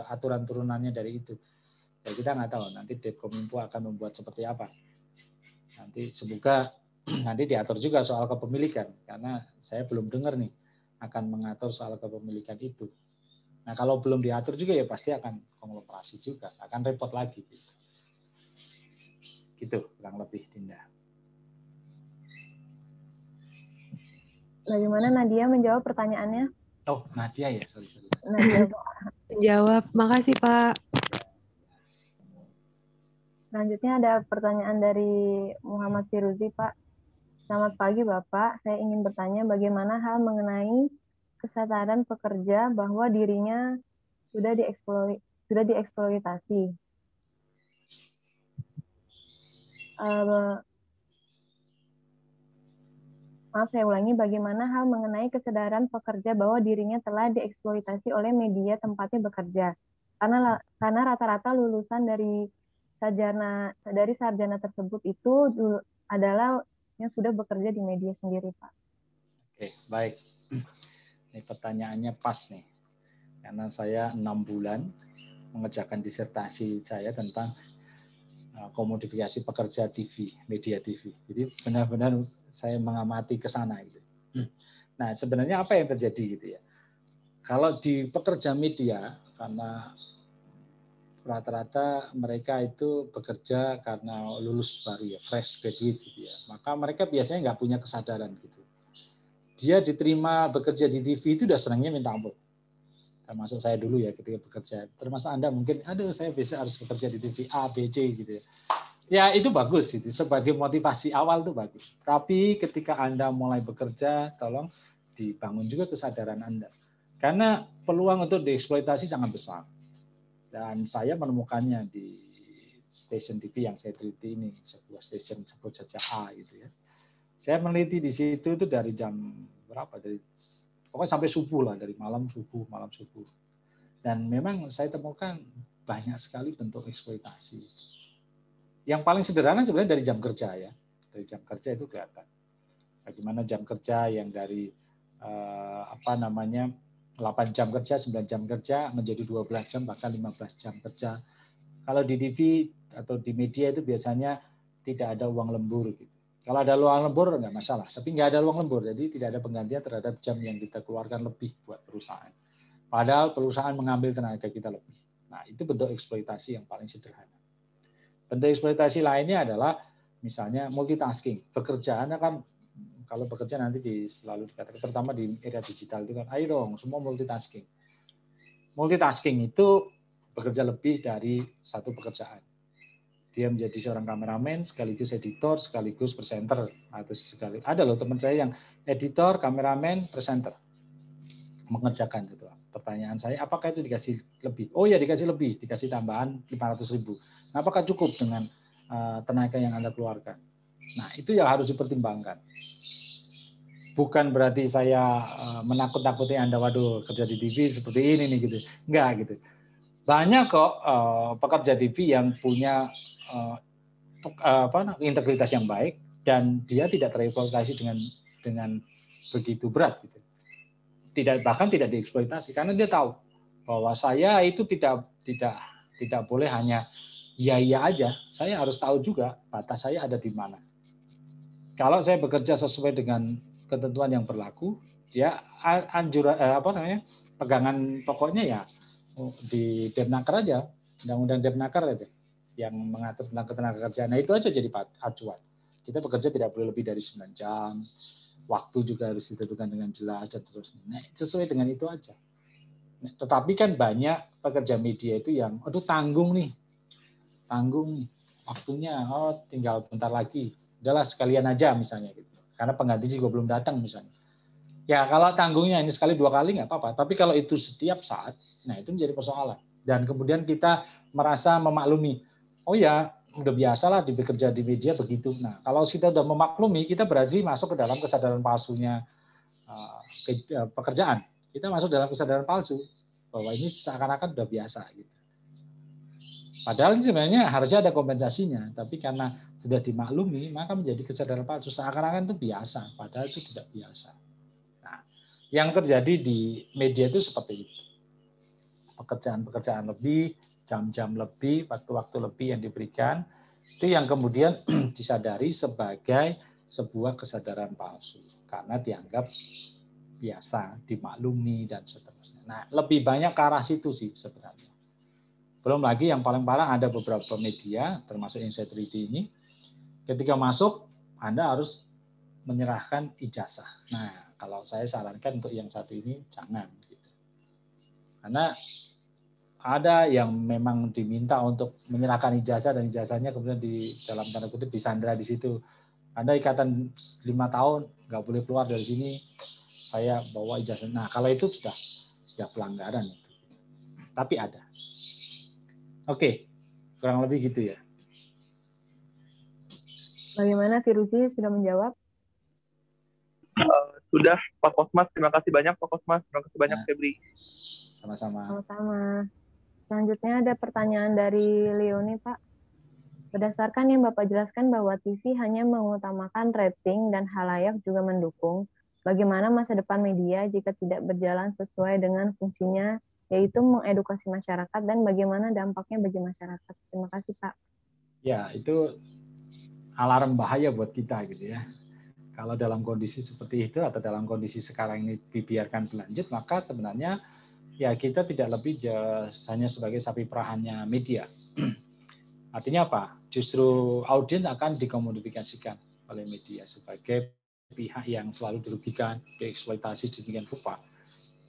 aturan turunannya dari itu. Ya, kita nggak tahu nanti Depkominfo akan membuat seperti apa. Nanti semoga nanti diatur juga soal kepemilikan, karena saya belum dengar nih akan mengatur soal kepemilikan itu. Nah, kalau belum diatur juga ya pasti akan konglomerasi juga, akan repot lagi. Gitu, kurang lebih, Dinda. Bagaimana Nadia menjawab pertanyaannya? Oh, Nadia ya, sorry. Nadia, Pak. Menjawab, makasih Pak. Selanjutnya ada pertanyaan dari Muhammad Firuzi, Pak. Selamat pagi, Bapak. Saya ingin bertanya bagaimana hal mengenai kesadaran pekerja bahwa dirinya sudah dieksploitasi. Maaf, saya ulangi. Bagaimana hal mengenai kesadaran pekerja bahwa dirinya telah dieksploitasi oleh media tempatnya bekerja? Karena rata-rata lulusan dari sarjana tersebut itu adalah yang sudah bekerja di media sendiri, Pak. Oke, baik. Ini pertanyaannya pas nih. Karena saya 6 bulan mengerjakan disertasi saya tentang komodifikasi pekerja TV, media TV. Jadi benar-benar saya mengamati ke sana gitu. Nah, sebenarnya apa yang terjadi gitu ya? Kalau di pekerja media, karena rata-rata mereka itu bekerja karena lulus baru ya, fresh graduate gitu ya. Maka mereka biasanya nggak punya kesadaran gitu. Dia diterima bekerja di TV itu udah senangnya minta ampun. Termasuk saya dulu ya ketika bekerja. Termasuk Anda mungkin, aduh saya bisa harus bekerja di TV A, B, C gitu ya. Ya itu bagus itu, sebagai motivasi awal itu bagus. Tapi ketika Anda mulai bekerja, tolong dibangun juga kesadaran Anda. Karena peluang untuk dieksploitasi sangat besar. Dan saya menemukannya di stasiun TV yang saya teliti ini, sebuah stasiun sebut saja A gitu ya. Saya meneliti di situ itu dari jam berapa? Pokoknya sampai subuh lah, dari malam subuh. Dan memang saya temukan banyak sekali bentuk eksploitasi. Yang paling sederhana sebenarnya dari jam kerja ya. Dari jam kerja itu kelihatan. Bagaimana jam kerja yang dari 8 jam kerja, 9 jam kerja menjadi 12 jam bahkan 15 jam kerja. Kalau di TV atau di media itu biasanya tidak ada uang lembur gitu. Kalau ada uang lembur nggak masalah, tapi nggak ada uang lembur, jadi tidak ada penggantian terhadap jam yang kita keluarkan lebih buat perusahaan. Padahal perusahaan mengambil tenaga kita lebih. Nah, itu bentuk eksploitasi yang paling sederhana. Bentuk eksploitasi lainnya adalah misalnya multitasking. Pekerjaan kan kalau bekerja nanti selalu dikatakan, terutama di era digital itu kan, ayo dong semua multitasking. Multitasking itu bekerja lebih dari satu pekerjaan. Dia menjadi seorang kameramen, sekaligus editor, sekaligus presenter. Ada loh teman saya yang editor, kameramen, presenter. Mengerjakan itu. Pertanyaan saya, apakah itu dikasih lebih? Oh ya dikasih lebih, dikasih tambahan 500.000. Nah, apakah cukup dengan tenaga yang Anda keluarkan? Nah, itu yang harus dipertimbangkan. Bukan berarti saya menakut-nakuti Anda, waduh kerja di TV seperti ini nih gitu. Enggak gitu. Banyak kok pekerja TV yang punya integritas yang baik dan dia tidak tereksploitasi dengan begitu berat gitu. Bahkan tidak dieksploitasi karena dia tahu bahwa saya itu tidak boleh hanya iya aja. Saya harus tahu juga batas saya ada di mana. Kalau saya bekerja sesuai dengan ketentuan yang berlaku, ya pegangan pokoknya ya di Depnaker aja, undang-undang Depnaker aja yang mengatur tentang ketenagakerjaan. Nah, itu aja jadi acuan. Kita bekerja tidak boleh lebih dari 9 jam. Waktu juga harus ditentukan dengan jelas dan seterusnya. Nah, sesuai dengan itu aja. Nah, tetapi kan banyak pekerja media itu yang tanggung nih. Waktunya tinggal bentar lagi. Udahlah sekalian aja misalnya gitu. Karena pengganti juga belum datang misalnya. Ya kalau tanggungnya ini sekali 2 kali nggak apa-apa. Tapi kalau itu setiap saat, nah itu menjadi persoalan. Dan kemudian kita merasa memaklumi. Oh ya, udah biasalah bekerja di media begitu. Nah kalau kita udah memaklumi, kita berarti masuk ke dalam kesadaran palsunya pekerjaan. Kita masuk dalam kesadaran palsu bahwa ini seakan-akan udah biasa gitu. Padahal sebenarnya harusnya ada kompensasinya, tapi karena sudah dimaklumi, maka menjadi kesadaran palsu. Seakan-akan itu biasa, padahal itu tidak biasa. Nah, yang terjadi di media itu seperti itu. Pekerjaan-pekerjaan lebih, jam-jam lebih, waktu-waktu lebih yang diberikan, itu yang kemudian disadari sebagai sebuah kesadaran palsu. Karena dianggap biasa, dimaklumi, dan seterusnya. Nah, lebih banyak ke arah situ sih sebenarnya. Belum lagi yang paling parah ada beberapa media, termasuk Insightrity ini, ketika masuk, Anda harus menyerahkan ijazah. Nah, kalau saya sarankan untuk yang satu ini, jangan. Gitu. Karena ada yang memang diminta untuk menyerahkan ijazah, dan ijazahnya kemudian di dalam tanda kutip disandra di situ. Anda ikatan 5 tahun, nggak boleh keluar dari sini, saya bawa ijazah. Nah, kalau itu sudah pelanggaran. Tapi ada. Oke, kurang lebih gitu ya. Bagaimana Firuzi sudah menjawab? Sudah, Pak Kosmas. Terima kasih banyak, Pak Kosmas. Terima kasih banyak, Febri. Sama-sama. Sama-sama. Selanjutnya ada pertanyaan dari Leoni, Pak. Berdasarkan yang Bapak jelaskan bahwa TV hanya mengutamakan rating dan halayak juga mendukung, bagaimana masa depan media jika tidak berjalan sesuai dengan fungsinya, yaitu mengedukasi masyarakat, dan bagaimana dampaknya bagi masyarakat? Terima kasih, Pak. Ya, itu alarm bahaya buat kita gitu ya. Kalau dalam kondisi seperti itu atau dalam kondisi sekarang ini dibiarkan berlanjut, maka sebenarnya ya kita tidak lebih hanya sebagai sapi perahannya media. Artinya apa? Justru audiens akan dikomodifikasikan oleh media sebagai pihak yang selalu dirugikan, dieksploitasi sedemikian rupa,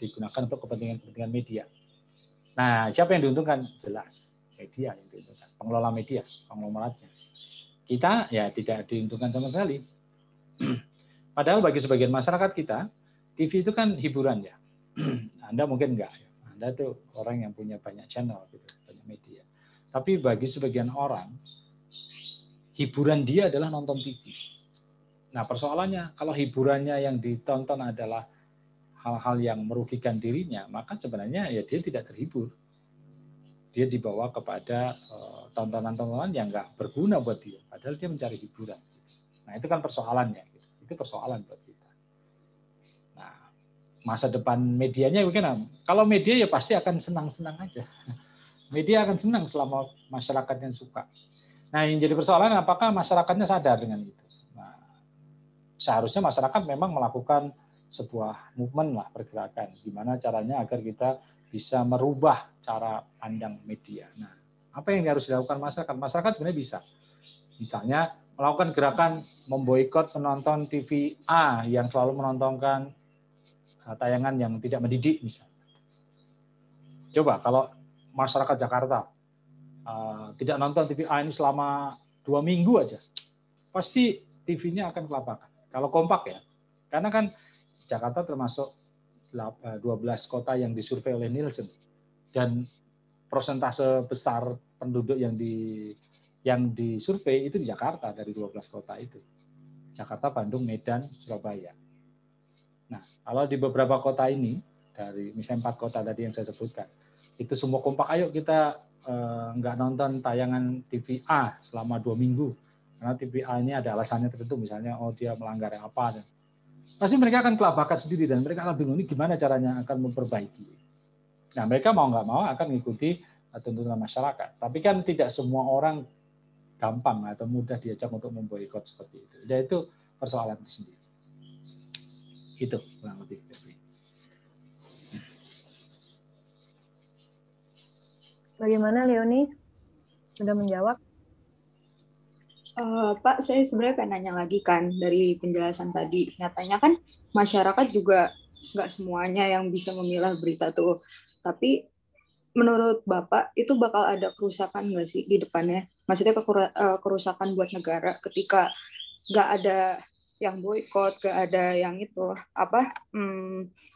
digunakan untuk kepentingan-kepentingan media. Nah, siapa yang diuntungkan? Jelas, media yang diuntungkan, pengelola media, konglomeratnya. Kita ya tidak diuntungkan sama sekali. Padahal bagi sebagian masyarakat kita, TV itu kan hiburan ya. Anda mungkin enggak. Anda tuh orang yang punya banyak channel, gitu, banyak media. Tapi bagi sebagian orang, hiburan dia adalah nonton TV. Nah, persoalannya kalau hiburannya yang ditonton adalah hal-hal yang merugikan dirinya, maka sebenarnya ya dia tidak terhibur. Dia dibawa kepada tontonan-tontonan yang nggak berguna buat dia, padahal dia mencari hiburan. Nah, itu kan persoalannya. Itu persoalan buat kita. Nah, masa depan medianya bagaimana? Kalau media ya pasti akan senang-senang aja. Media akan senang selama masyarakatnya suka. Nah, yang jadi persoalan apakah masyarakatnya sadar dengan itu? Nah, seharusnya masyarakat memang melakukan sebuah movement lah, pergerakan. Gimana caranya agar kita bisa merubah cara pandang media. Nah, apa yang harus dilakukan masyarakat? Masyarakat sebenarnya bisa. Misalnya melakukan gerakan memboikot penonton TV A yang selalu menontonkan tayangan yang tidak mendidik misalnya. Coba kalau masyarakat Jakarta tidak nonton TV A ini selama 2 minggu aja, pasti TV-nya akan kelabakan. Kalau kompak ya, karena kan Jakarta termasuk 12 kota yang disurvei oleh Nielsen, dan persentase besar penduduk yang disurvei itu di Jakarta dari 12 kota itu. Jakarta, Bandung, Medan, Surabaya. Nah, kalau di beberapa kota ini, dari misalnya 4 kota tadi yang saya sebutkan, itu semua kompak, ayo kita nggak nonton tayangan TV A selama 2 minggu. Karena TV A ini ada alasannya tertentu, misalnya dia melanggar apa. Dan pasti mereka akan kelabakan sendiri, dan mereka akan bingung ini gimana caranya akan memperbaiki. Nah, mereka mau nggak mau akan mengikuti tuntunan masyarakat. Tapi kan tidak semua orang gampang atau mudah diajak untuk memboikot seperti itu. Dan itu persoalan itu sendiri. Itu kurang lebih. Bagaimana Leoni? Sudah menjawab? Pak, saya sebenarnya pengen nanya lagi kan dari penjelasan tadi. Nyatanya kan masyarakat juga nggak semuanya yang bisa memilah berita tuh. Tapi menurut Bapak itu bakal ada kerusakan nggak sih di depannya? Maksudnya kerusakan buat negara ketika nggak ada yang boykot, nggak ada yang itu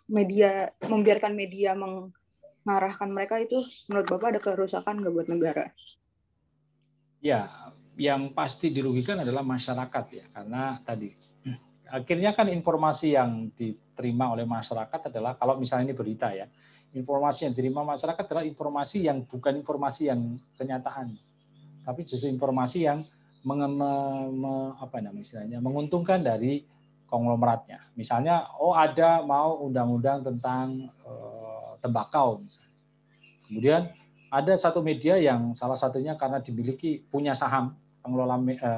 media membiarkan media mengarahkan mereka, itu menurut Bapak ada kerusakan nggak buat negara? Ya, yang pasti dirugikan adalah masyarakat ya, karena tadi akhirnya kan informasi yang diterima oleh masyarakat adalah kalau misalnya ini berita ya, Informasi yang diterima masyarakat adalah informasi yang bukan informasi yang kenyataan, tapi justru informasi yang menguntungkan dari konglomeratnya. Misalnya, ada mau undang-undang tentang tembakau, misalnya. Kemudian ada satu media yang salah satunya karena punya saham,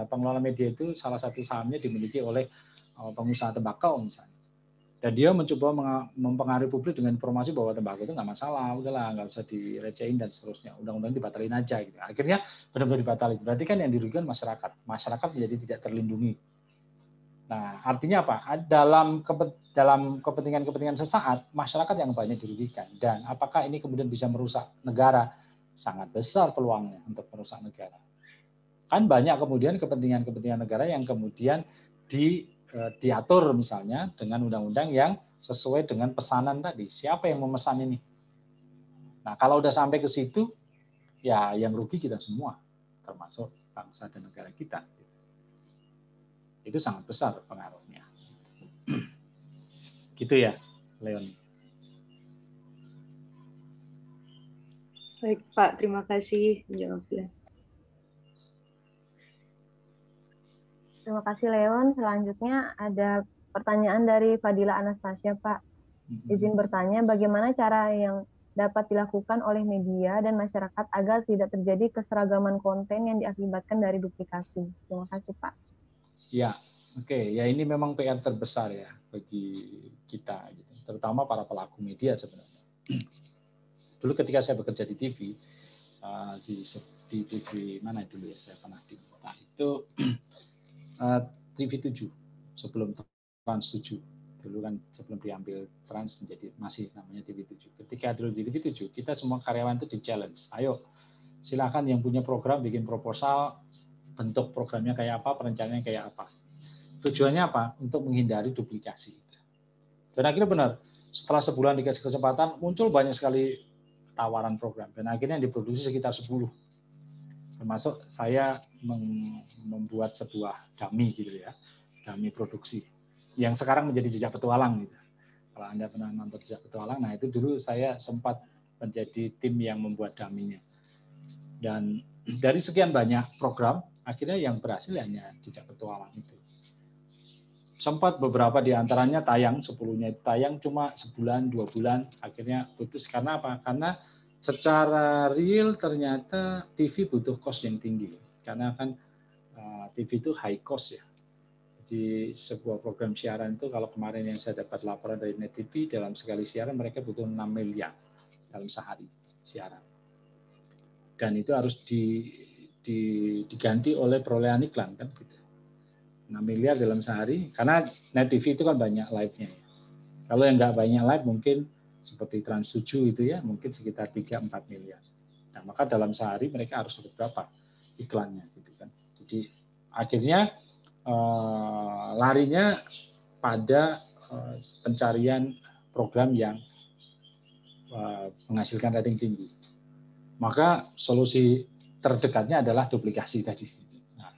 pengelola media itu salah satu sahamnya dimiliki oleh pengusaha tembakau misalnya. Dan dia mencoba mempengaruhi publik dengan informasi bahwa tembakau itu nggak masalah, udahlah nggak usah direcehin dan seterusnya, undang-undang dibatalin aja gitu. Akhirnya benar-benar dibatalin. Berarti kan yang dirugikan masyarakat menjadi tidak terlindungi. Nah, artinya apa? Dalam kepentingan sesaat, masyarakat yang banyak dirugikan. Dan apakah ini kemudian bisa merusak negara? Sangat besar peluangnya untuk merusak negara. Kan banyak kemudian kepentingan negara yang kemudian diatur misalnya dengan undang-undang yang sesuai dengan pesanan tadi. Siapa yang memesan ini? Nah, kalau udah sampai ke situ, ya yang rugi kita semua, termasuk bangsa dan negara kita. Itu sangat besar pengaruhnya. Gitu ya, Leon. Baik, Pak. Terima kasih menjawabnya. Terima kasih, Leon. Selanjutnya ada pertanyaan dari Fadila Anastasia, Pak. Izin bertanya, bagaimana cara yang dapat dilakukan oleh media dan masyarakat agar tidak terjadi keseragaman konten yang diakibatkan dari duplikasi? Terima kasih, Pak. Ya, oke. Ya ini memang PR terbesar ya bagi kita, gitu. Terutama para pelaku media sebenarnya. Dulu ketika saya bekerja di TV, di TV mana dulu ya, saya pernah di kota itu, TV 7 sebelum Trans 7 dulu kan, sebelum diambil Trans menjadi masih namanya TV 7. Ketika dulu di TV 7 kita semua karyawan itu di challenge, ayo silakan yang punya program bikin proposal, bentuk programnya kayak apa, perencanaannya kayak apa. Tujuannya apa? Untuk menghindari duplikasi. Dan akhirnya benar, setelah sebulan dikasih kesempatan muncul banyak sekali tawaran program dan akhirnya diproduksi sekitar 10. Termasuk saya membuat sebuah dummy gitu ya, dummy produksi yang sekarang menjadi Jejak Petualang gitu. Kalau Anda pernah nonton Jejak Petualang, nah itu dulu saya sempat menjadi tim yang membuat dummy-nya. Dan dari sekian banyak program, akhirnya yang berhasil hanya Jejak Petualang itu. Sempat beberapa di antaranya tayang, 10-nya tayang cuma sebulan, 2 bulan, akhirnya putus. Karena apa? Karena secara real ternyata TV butuh cost yang tinggi. Karena kan TV itu high cost ya. Jadi sebuah program siaran itu kalau kemarin yang saya dapat laporan dari Net TV, dalam sekali siaran mereka butuh 6 miliar dalam sehari siaran. Dan itu harus diganti oleh perolehan iklan kan gitu. 6 miliar dalam sehari, karena Net TV itu kan banyak live-nya. Kalau yang nggak banyak live mungkin seperti Trans 7 itu ya, mungkin sekitar 3-4 miliar. Nah, maka dalam sehari mereka harus berapa iklannya gitu kan. Jadi akhirnya larinya pada pencarian program yang menghasilkan rating tinggi. Maka solusi terdekatnya adalah duplikasi tadi. Nah,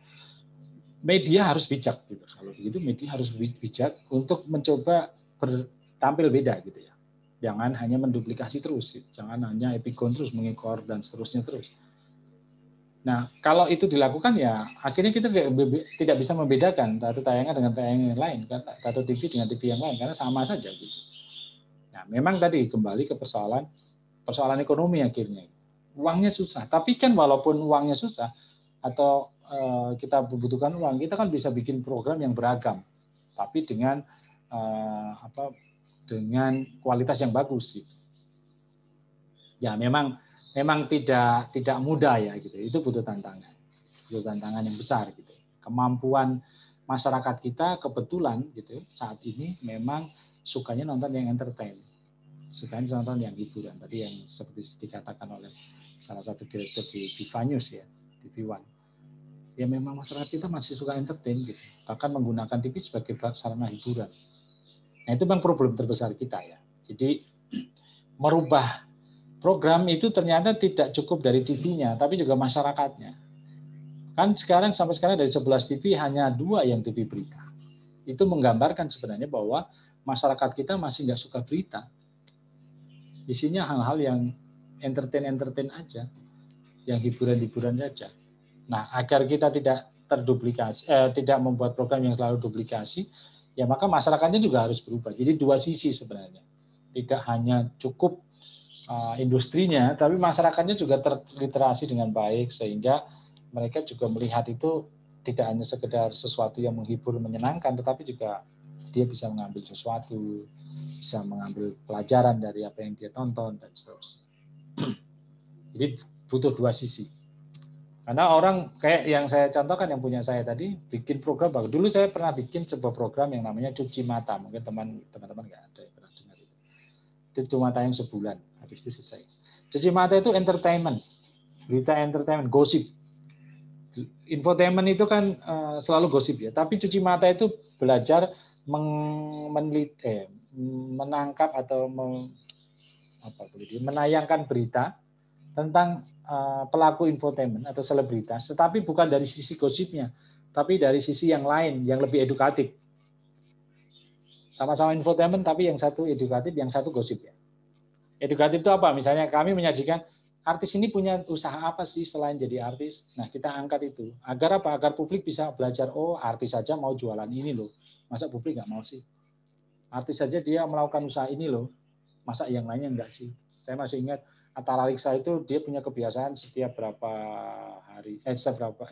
media harus bijak gitu. Kalau begitu media harus bijak untuk mencoba tampil beda gitu ya. Jangan hanya menduplikasi terus, jangan hanya epigon terus, mengekor dan seterusnya terus. Nah, kalau itu dilakukan ya akhirnya kita tidak bisa membedakan satu tayangan dengan tayangan yang lain, satu TV dengan TV yang lain, karena sama saja gitu. Nah, memang tadi kembali ke persoalan ekonomi akhirnya. Uangnya susah, tapi kan walaupun uangnya susah atau kita membutuhkan uang, kita kan bisa bikin program yang beragam, tapi dengan dengan kualitas yang bagus. Ya memang tidak mudah ya gitu. Itu butuh tantangan yang besar gitu. Kemampuan masyarakat kita kebetulan gitu saat ini memang sukanya nonton yang entertain, sukanya nonton yang hiburan. Tadi yang seperti dikatakan oleh salah satu direktur di Viva News ya, TV One. Ya memang masyarakat kita masih suka entertain gitu. Bahkan menggunakan TV sebagai sarana hiburan. Nah itu memang problem terbesar kita ya. Jadi merubah program itu ternyata tidak cukup dari TV-nya, tapi juga masyarakatnya. Kan sampai sekarang dari 11 TV hanya 2 yang TV berita. Itu menggambarkan sebenarnya bahwa masyarakat kita masih nggak suka berita. isinya hal-hal yang entertain aja, yang hiburan-hiburan saja. Nah, agar kita tidak terduplikasi, tidak membuat program yang selalu duplikasi, ya maka masyarakatnya juga harus berubah. Jadi dua sisi sebenarnya. Tidak hanya cukup industrinya, tapi masyarakatnya juga terliterasi dengan baik sehingga mereka juga melihat itu tidak hanya sekedar sesuatu yang menghibur, menyenangkan, tetapi juga dia bisa mengambil sesuatu, bisa mengambil pelajaran dari apa yang dia tonton dan seterusnya. Jadi butuh dua sisi. Karena orang kayak yang saya contohkan yang punya saya tadi bikin program bagus. Dulu saya pernah bikin sebuah program yang namanya cuci mata. Mungkin teman-teman nggak ada yang pernah dengar itu. Cuci mata yang sebulan, habis itu selesai. Cuci mata itu entertainment, berita entertainment, gosip. Infotainment itu kan selalu gosip ya. Tapi cuci mata itu belajar menangkap atau menayangkan berita tentang pelaku infotainment atau selebritas, tetapi bukan dari sisi gosipnya, tapi dari sisi yang lain, yang lebih edukatif. Sama-sama infotainment, tapi yang satu edukatif, yang satu gosip ya. Edukatif itu apa? Misalnya kami menyajikan artis ini punya usaha apa sih selain jadi artis? Nah, kita angkat itu. Agar apa? Agar publik bisa belajar, oh artis saja mau jualan ini loh. Masa publik nggak mau sih? Artis saja dia melakukan usaha ini loh. Masa yang lainnya enggak sih? Saya masih ingat Atta Halilintar itu dia punya kebiasaan setiap berapa hari,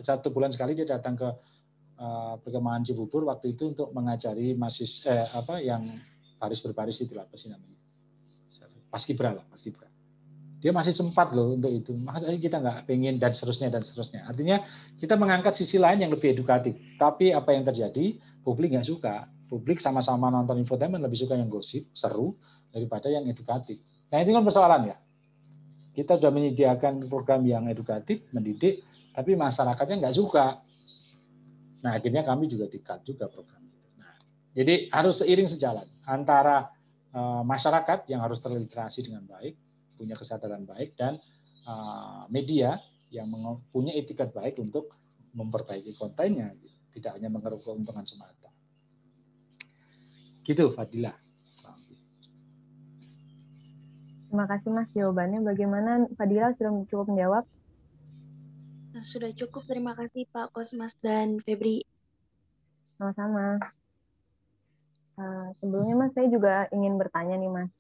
satu bulan sekali dia datang ke perkemahan Cibubur waktu itu untuk mengajari mahasiswa yang baris berbaris itu apa sih namanya? Paskibra. Dia masih sempat loh untuk itu. Makanya kita nggak pengen dan seterusnya. Artinya kita mengangkat sisi lain yang lebih edukatif. Tapi apa yang terjadi? Publik nggak suka. Publik sama-sama nonton infotainment lebih suka yang gosip, seru daripada yang edukatif. Nah itu kan persoalan ya. Kita sudah menyediakan program yang edukatif, mendidik, tapi masyarakatnya nggak suka. Nah akhirnya kami juga di-cut juga program itu. Nah, jadi harus seiring sejalan antara masyarakat yang harus terliterasi dengan baik, punya kesadaran baik, dan media yang punya etikat baik untuk memperbaiki kontennya, tidak hanya mengeruk keuntungan semata. Gitu, Fadila. Terima kasih Mas jawabannya. Bagaimana Fadila, sudah cukup menjawab? Sudah cukup, terima kasih Pak Kosmas dan Febri. Sama-sama. Sebelumnya Mas, saya juga ingin bertanya nih Mas.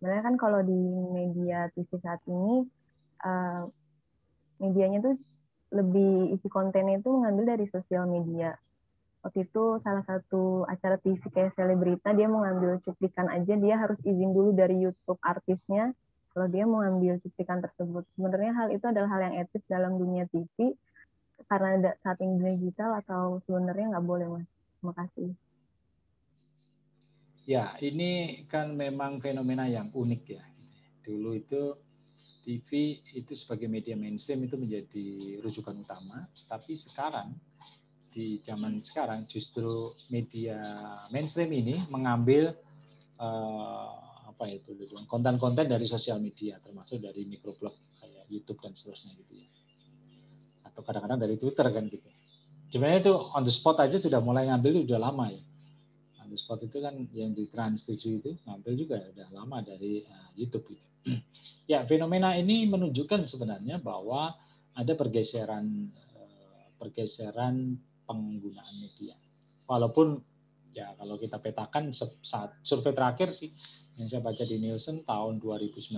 Sebenarnya kan kalau di media TV saat ini, medianya tuh lebih isi kontennya itu mengambil dari sosial media. Waktu itu salah satu acara TV kayak Selebrita, dia mau ngambil cuplikan aja, dia harus izin dulu dari YouTube artisnya kalau dia mau ngambil cuplikan tersebut. Sebenarnya hal itu adalah hal yang etis dalam dunia TV, karena saat ini dunia digital, atau sebenarnya nggak boleh Mas? Terima kasih. Ya, ini kan memang fenomena yang unik ya. Dulu itu TV itu sebagai media mainstream itu menjadi rujukan utama, tapi sekarang di zaman sekarang justru media mainstream ini mengambil konten-konten dari sosial media, termasuk dari microblog kayak YouTube dan seterusnya gitu ya, atau kadang-kadang dari Twitter kan gitu. Sebenarnya itu on the spot aja sudah mulai ngambil udah lama ya. On the spot itu kan yang di Trans 7 itu ngambil juga udah lama dari YouTube gitu. Ya, fenomena ini menunjukkan sebenarnya bahwa ada pergeseran penggunaan media. Walaupun ya kalau kita petakan saat survei terakhir sih yang saya baca di Nielsen tahun 2019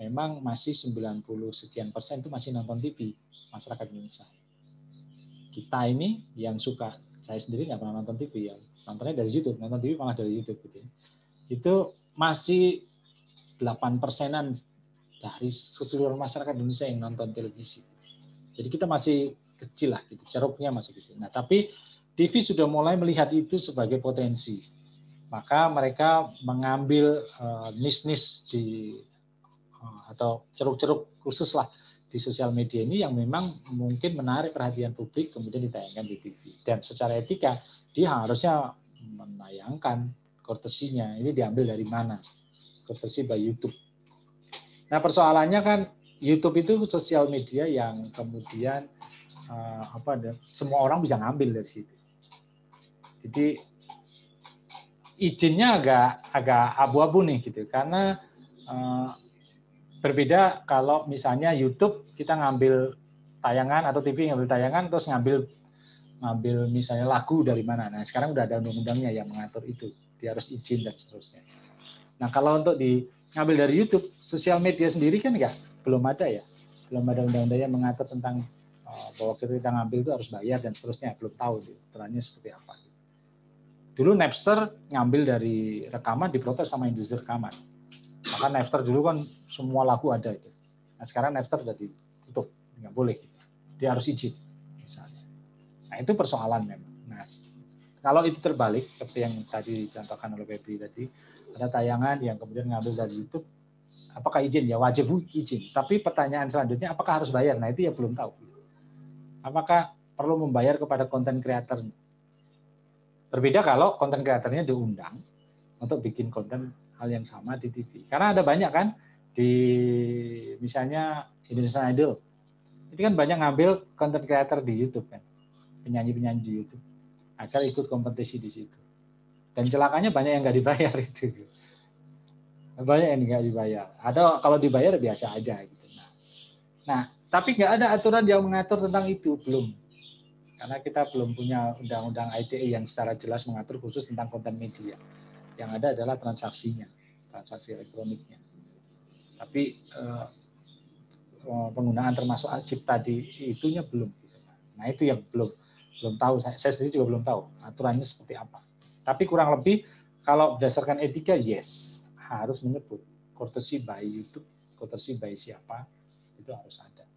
memang masih 90 sekian persen itu masih nonton TV masyarakat Indonesia. Kita ini yang suka, saya sendiri nggak pernah nonton TV ya, nontonnya dari YouTube, nonton TV malah dari YouTube gitu. Itu masih 8%-an dari keseluruhan masyarakat Indonesia yang nonton televisi. Jadi kita masih kecil lah, gitu. Ceruknya masih kecil. Nah, tapi TV sudah mulai melihat itu sebagai potensi. Maka mereka mengambil niche-niche atau ceruk-ceruk khusus lah di sosial media ini yang memang mungkin menarik perhatian publik, kemudian ditayangkan di TV. Dan secara etika, dia harusnya menayangkan courtesy-nya. Ini diambil dari mana? Courtesy by YouTube. Nah, persoalannya kan YouTube itu sosial media yang kemudian semua orang bisa ngambil dari situ. Jadi izinnya agak abu-abu nih gitu, karena berbeda kalau misalnya YouTube kita ngambil tayangan atau TV ngambil tayangan terus ngambil misalnya lagu dari mana. Nah, sekarang udah ada undang-undangnya yang mengatur itu. Dia harus izin dan seterusnya. Nah, kalau untuk ngambil dari YouTube, sosial media sendiri kan belum ada ya. Belum ada undang-undang yang mengatur tentang bahwa kita ngambil itu harus bayar dan seterusnya. Belum tahu aturannya seperti apa. Dulu Napster ngambil dari rekaman diprotes sama industri rekaman. Maka Napster dulu kan semua lagu ada itu. Nah, sekarang Napster sudah ditutup, nggak boleh. Dia harus izin misalnya. Nah, itu persoalan memang. Nah, kalau itu terbalik seperti yang tadi dicontohkan oleh Febri tadi, ada tayangan yang kemudian ngambil dari YouTube, apakah izin? Ya wajib izin. Tapi pertanyaan selanjutnya, apakah harus bayar? Nah, itu ya belum tahu. Apakah perlu membayar kepada konten kreator? Berbeda kalau konten kreatornya diundang untuk bikin konten hal yang sama di TV. Karena ada banyak kan di misalnya Indonesian Idol. Itu kan banyak ngambil konten kreator di YouTube kan. Penyanyi-penyanyi di YouTube agar ikut kompetisi di situ. Dan celakanya banyak yang nggak dibayar itu. Banyak yang nggak dibayar. Ada kalau dibayar biasa aja gitu. Nah, tapi nggak ada aturan yang mengatur tentang itu, belum. Karena kita belum punya undang-undang ITE yang secara jelas mengatur khusus tentang konten media. Yang ada adalah transaksinya, transaksi elektroniknya. Tapi penggunaan termasuk chip tadi itunya belum. Nah, itu yang belum tahu. Saya sendiri juga belum tahu aturannya seperti apa. Tapi kurang lebih kalau berdasarkan etika, yes, harus menyebut courtesy by YouTube, courtesy by siapa, itu harus ada.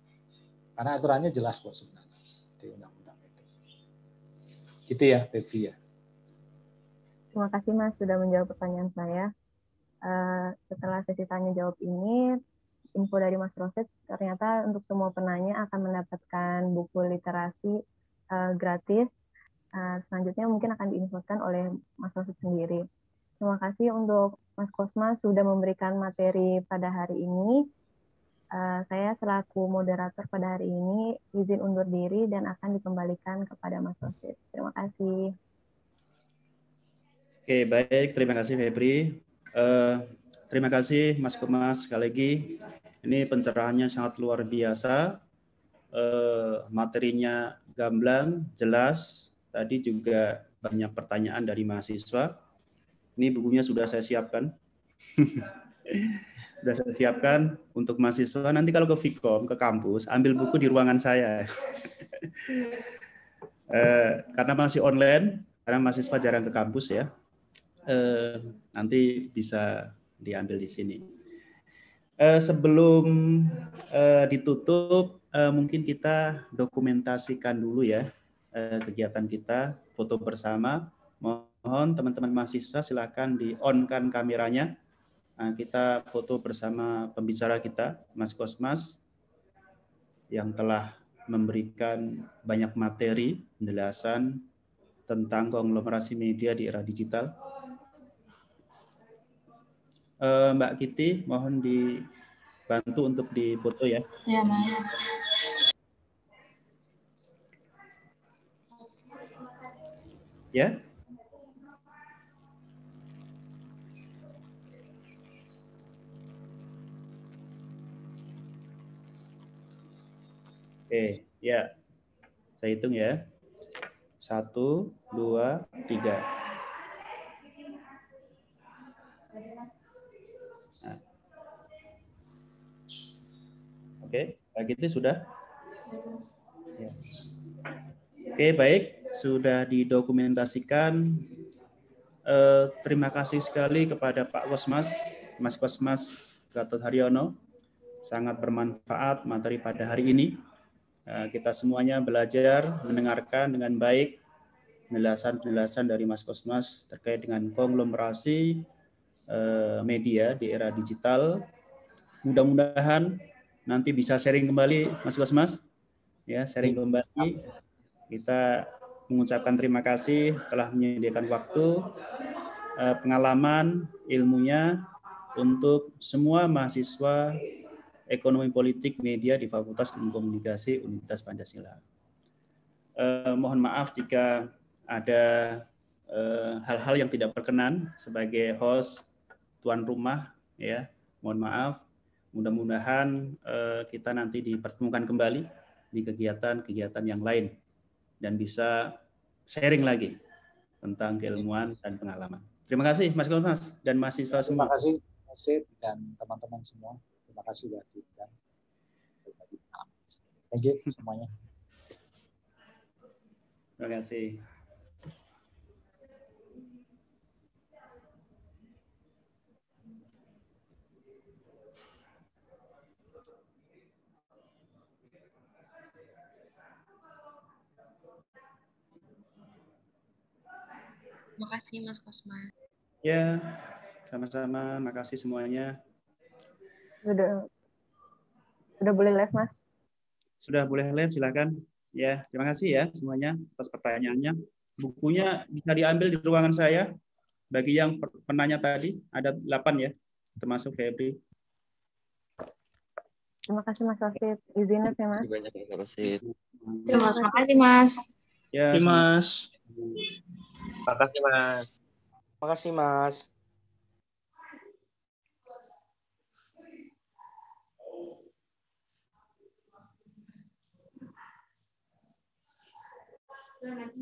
Karena aturannya jelas kok sebenarnya di undang-undang itu. Gitu ya, Febri ya. Terima kasih Mas sudah menjawab pertanyaan saya. Setelah sesi tanya jawab ini, info dari Mas Roset, ternyata untuk semua penanya akan mendapatkan buku literasi gratis. Selanjutnya mungkin akan diinfokan oleh Mas Roset sendiri. Terima kasih untuk Mas Kosmas sudah memberikan materi pada hari ini. Saya selaku moderator pada hari ini izin undur diri dan akan dikembalikan kepada Mas Roset. Terima kasih. Oke, baik. Terima kasih Febri. Terima kasih Mas Kosmas sekali lagi. Ini pencerahannya sangat luar biasa. Materinya gamblang, jelas. Tadi juga banyak pertanyaan dari mahasiswa. Ini bukunya sudah saya siapkan. Sudah saya siapkan untuk mahasiswa. Nanti kalau ke Vkom, ke kampus, ambil buku di ruangan saya. Karena masih online, karena mahasiswa jarang ke kampus ya. Nanti bisa diambil di sini. Sebelum ditutup, mungkin kita dokumentasikan dulu ya kegiatan kita, foto bersama. Mohon teman-teman mahasiswa silakan di-on-kan kameranya. Kita foto bersama pembicara kita, Mas Kosmas, yang telah memberikan banyak materi, penjelasan tentang konglomerasi media di era digital. Mbak Kitty, mohon dibantu untuk dipoto ya. Ya, Mas. Ya. Oke, ya. Saya hitung ya. 1, 2, 3. Nah. Oke, begitu sudah? Ya. Oke, baik. Sudah didokumentasikan. Terima kasih sekali kepada Pak Kosmas, Mas Kosmas Gatot Haryono. Sangat bermanfaat materi pada hari ini. Kita semuanya belajar, mendengarkan dengan baik penjelasan-penjelasan dari Mas Kosmas terkait dengan konglomerasi media di era digital. Mudah-mudahan nanti bisa sharing kembali, Mas Kosmas, ya, sharing kembali. Kita mengucapkan terima kasih telah menyediakan waktu, pengalaman, ilmunya untuk semua mahasiswa Ekonomi Politik Media di Fakultas Ilmu Komunikasi Universitas Pancasila. Mohon maaf jika ada hal-hal yang tidak berkenan sebagai host tuan rumah, ya. Mohon maaf. Mudah-mudahan kita nanti dipertemukan kembali di kegiatan-kegiatan yang lain dan bisa sharing lagi tentang keilmuan dan pengalaman. Terima kasih Mas Kosmas dan mahasiswa Terima semua. kasih Mas Sid dan teman-teman semua. Terima kasih sudah diundang. Thank you semuanya. Terima kasih. Terima kasih Mas Kosmas. Ya, sama-sama. Makasih semuanya. Udah boleh live, Mas. Sudah boleh live, silakan. Ya, terima kasih ya semuanya atas pertanyaannya. Bukunya bisa diambil di ruangan saya. Bagi yang penanya tadi, ada 8 ya, termasuk Febri. Terima kasih Mas Wasid. Izinnya ya Mas. Terima kasih. Terima kasih Mas. Ya, Mas. Makasih Mas. Makasih Mas. Selamat